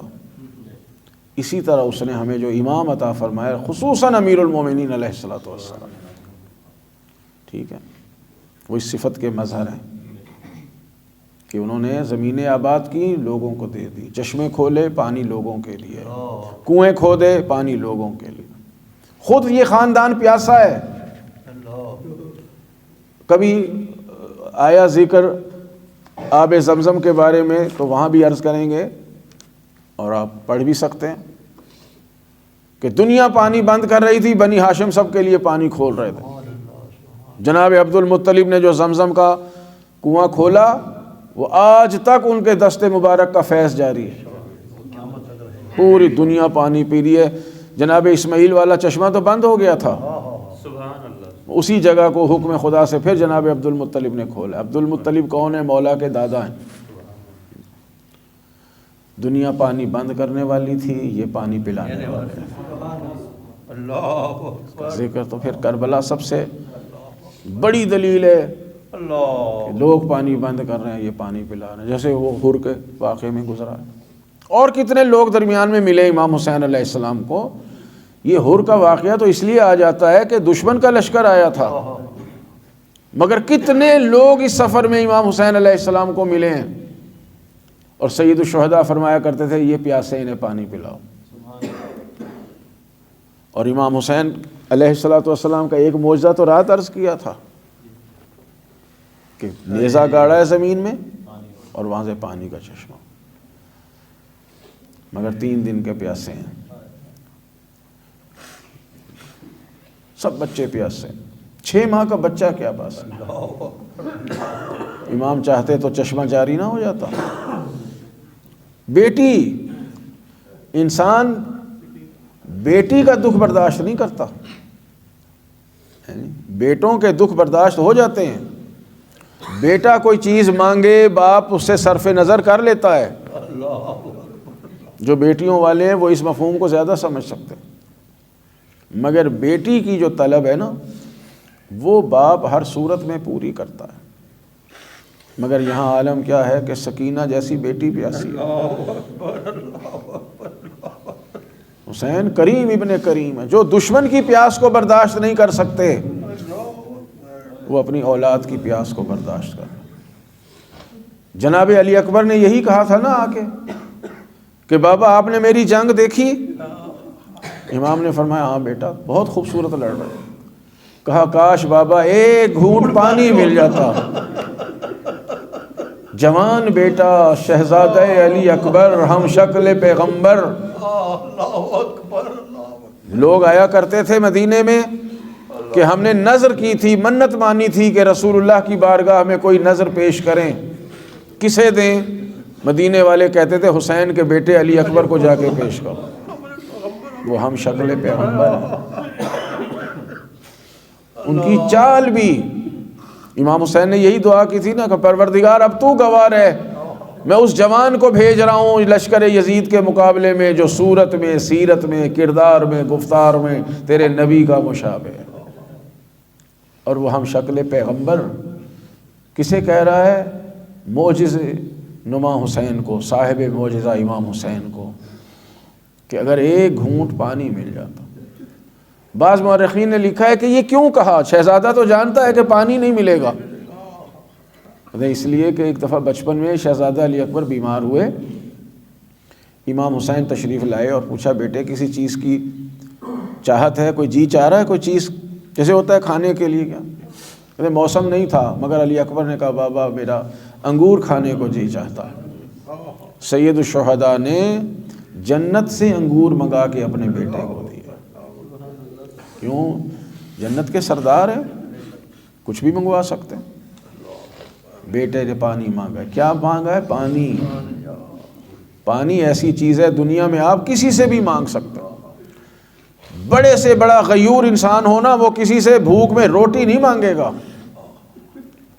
اسی طرح اس نے ہمیں جو امام عطا فرمایا، خصوصاً امیر المومنین علیہ الصلوۃ والسلام، ٹھیک ہے، وہ اس صفت کے مظہر ہیں کہ انہوں نے زمینیں آباد کی، لوگوں کو دے دی، چشمے کھولے، پانی لوگوں کے لیے، کنویں کھودے، پانی لوگوں کے لیے، خود یہ خاندان پیاسا ہے۔ کبھی آیا ذکر آب زمزم کے بارے میں تو وہاں بھی عرض کریں گے، اور آپ پڑھ بھی سکتے ہیں کہ دنیا پانی بند کر رہی تھی، بنی ہاشم سب کے لیے پانی کھول رہے تھے، جناب عبد المطلب نے جو زمزم کا کنواں کھولا، وہ آج تک ان کے دست مبارک کا فیض جاری ہے، پوری دنیا پانی پی رہی ہے۔ جناب اسماعیل والا چشمہ تو بند ہو گیا تھا، اسی جگہ کو حکم خدا سے پھر جناب عبد المطلب نے کھولا۔ عبد المطلب کون ہے؟ مولا کے دادا ہیں۔ دنیا پانی بند کرنے والی تھی، یہ پانی پلانے والے ہیں۔ ذکر تو پھر کربلا سب سے بڑی دلیل ہے کہ لوگ پانی بند کر رہے ہیں، یہ پانی پلا رہے ہیں، جیسے وہ حر کے واقعے میں گزرا ہے۔ اور کتنے لوگ درمیان میں ملے امام حسین علیہ السلام کو۔ یہ حر کا واقعہ تو اس لیے آ جاتا ہے کہ دشمن کا لشکر آیا تھا، مگر کتنے لوگ اس سفر میں امام حسین علیہ السلام کو ملے ہیں، اور سید الشہداء فرمایا کرتے تھے یہ پیاسے انہیں پانی پلاؤ۔ اور امام حسین علیہ السلام کا ایک معجزہ تو رات عرض کیا تھا کہ نیزہ گاڑا ہے زمین میں اور وہاں سے پانی کا چشمہ، مگر 3 دن کے پیاسے ہیں، سب بچے پیاسے، 6 ماہ کا بچہ کیا باس ہے۔ امام چاہتے تو چشمہ جاری نہ ہو جاتا۔ بیٹی، انسان بیٹی کا دکھ برداشت نہیں کرتا، بیٹوں کے دکھ برداشت ہو جاتے ہیں۔ بیٹا کوئی چیز مانگے، باپ اس سے صرف نظر کر لیتا ہے۔ جو بیٹیوں والے ہیں وہ اس مفہوم کو زیادہ سمجھ سکتے ہیں، مگر بیٹی کی جو طلب ہے نا، وہ باپ ہر صورت میں پوری کرتا ہے۔ مگر یہاں عالم کیا ہے کہ سکینہ جیسی بیٹی پیاسی ہے۔ حسین کریم ابن کریم ہے، جو دشمن کی پیاس کو برداشت نہیں کر سکتے، وہ اپنی اولاد کی پیاس کو برداشت کر۔ جناب علی اکبر نے یہی کہا تھا نا آ کے کہ بابا آپ نے میری جنگ دیکھی؟ امام نے فرمایا ہاں بیٹا بہت خوبصورت لڑ رہے۔ کہا کاش بابا ایک گھونٹ پانی مل جاتا۔ جوان بیٹا شہزادہ علی اکبر، ہم شکل پیغمبر۔ لوگ آیا کرتے تھے مدینے میں کہ ہم نے نظر کی تھی، منت مانی تھی کہ رسول اللہ کی بارگاہ میں کوئی نظر پیش کریں، کسے دیں؟ مدینے والے کہتے تھے حسین کے بیٹے علی اکبر کو جا کے پیش کرو، وہ ہم شکل پیغمبر ہیں۔ ان کی چال بھی، امام حسین نے یہی دعا کی تھی نا کہ پروردگار اب تو گواہ رہے، میں اس جوان کو بھیج رہا ہوں لشکر یزید کے مقابلے میں جو صورت میں، سیرت میں، کردار میں، گفتار میں تیرے نبی کا مشابہ ہے، اور وہ ہم شکل پیغمبر کسے کہہ رہا ہے؟ معجز نما حسین کو، صاحب معجزہ امام حسین کو، کہ اگر ایک گھونٹ پانی مل جاتا۔ بعض مورخین نے لکھا ہے کہ یہ کیوں کہا؟ شہزادہ تو جانتا ہے کہ پانی نہیں ملے گا، اس لیے کہ ایک دفعہ بچپن میں شہزادہ علی اکبر بیمار ہوئے، امام حسین تشریف لائے اور پوچھا بیٹے کسی چیز کی چاہت ہے، کوئی جی چاہ رہا ہے کوئی چیز، جیسے ہوتا ہے کھانے کے لیے؟ کیا موسم نہیں تھا، مگر علی اکبر نے کہا بابا میرا انگور کھانے کو جی چاہتا ہے۔ سید الشہداء نے جنت سے انگور منگا کے اپنے بیٹے کو دیا۔ کیوں؟ جنت کے سردار ہیں، کچھ بھی منگوا سکتے ہیں۔ بیٹے نے پانی مانگا ہے، کیا مانگا ہے؟ پانی۔ پانی ایسی چیز ہے دنیا میں آپ کسی سے بھی مانگ سکتے ہیں۔ بڑے سے بڑا غیور انسان ہونا، وہ کسی سے بھوک میں روٹی نہیں مانگے گا،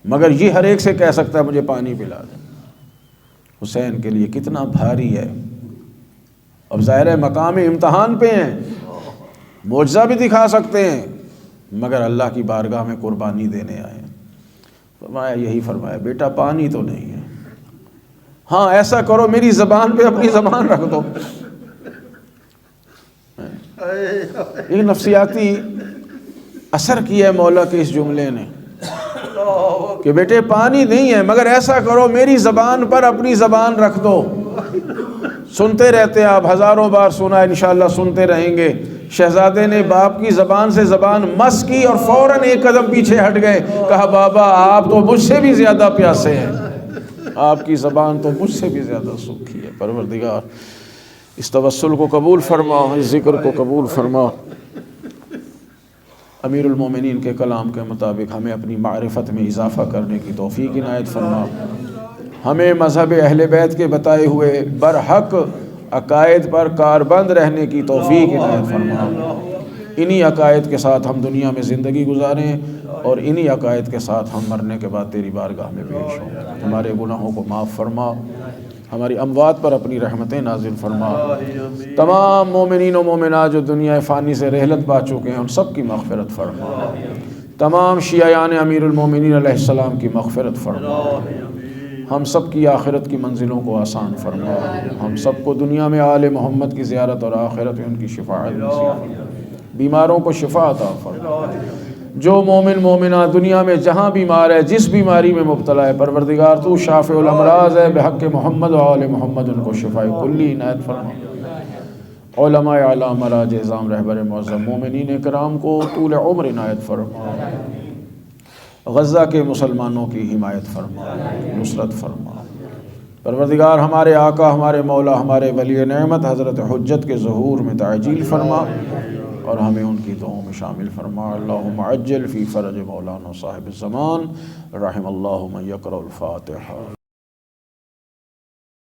مگر یہ ہر ایک سے کہہ سکتا ہے مجھے پانی پلا دے۔ حسین کے لیے کتنا بھاری ہے۔ اب ظاہر ہے مقام امتحان پہ ہیں، معجزہ بھی دکھا سکتے ہیں، مگر اللہ کی بارگاہ میں قربانی دینے آئے ہیں۔ فرمایا، یہی فرمایا، بیٹا پانی تو نہیں ہے، ہاں ایسا کرو میری زبان پہ اپنی زبان رکھ دو۔ ایک نفسیاتی اثر کیا ہے مولا کے اس جملے نے کہ بیٹے پانی نہیں ہے، مگر ایسا کرو میری زبان پر اپنی زبان رکھ دو۔ سنتے رہتے آپ، ہزاروں بار سنا، انشاءاللہ سنتے رہیں گے۔ شہزادے نے باپ کی زبان سے زبان مس کی اور فوراً ایک قدم پیچھے ہٹ گئے، کہا بابا آپ تو مجھ سے بھی زیادہ پیاسے ہیں، آپ کی زبان تو مجھ سے بھی زیادہ سوکھی ہے۔ پروردگار اس توسل کو قبول فرما، اس ذکر کو قبول فرما۔ امیر المومنین کے کلام کے مطابق ہمیں اپنی معرفت میں اضافہ کرنے کی توفیق عنایت فرما، ہمیں مذہب اہل بیت کے بتائے ہوئے برحق عقائد پر کاربند رہنے کی توفیق عنایت فرما۔ انہی عقائد کے ساتھ ہم دنیا میں زندگی گزاریں اور انہی عقائد کے ساتھ ہم مرنے کے بعد تیری بارگاہ میں پیش ہوں۔ ہمارے گناہوں کو معاف فرما، ہماری اموات پر اپنی رحمتیں نازل فرما۔ تمام مومنین و مومنات جو دنیا فانی سے رحلت پا چکے ہیں ان سب کی مغفرت فرما۔ تمام شیعیان امیر المومنین علیہ السلام کی مغفرت فرما۔ ہم سب کی آخرت کی منزلوں کو آسان فرما۔ ہم سب کو دنیا میں آل محمد کی زیارت اور آخرت میں ان کی شفاعت نصیب فرما۔ بیماروں کو شفا عطا فرما۔ جو مومن مومنہ دنیا میں جہاں بیمار ہے، جس بیماری میں مبتلا ہے، پروردگار تو شافع الامراض ہے، بحق محمد و آل محمد ان کو شفاء کلی عنایت فرما۔ علماء اعلام، مراج اعظام، رہبر معظم، مومنین کرام کو طول عمر عنایت فرما۔ غزہ کے مسلمانوں کی حمایت فرما، نصرت فرما۔ پروردگار ہمارے آقا، ہمارے مولا، ہمارے ولی نعمت حضرت حجت کے ظہور میں تعجیل فرما اور ہمیں ان کی دعاؤں میں شامل فرما۔ اللہم عجل فی فرج مولانا صاحب الزمان، رحم اللہ من یقرأ الفاتحہ۔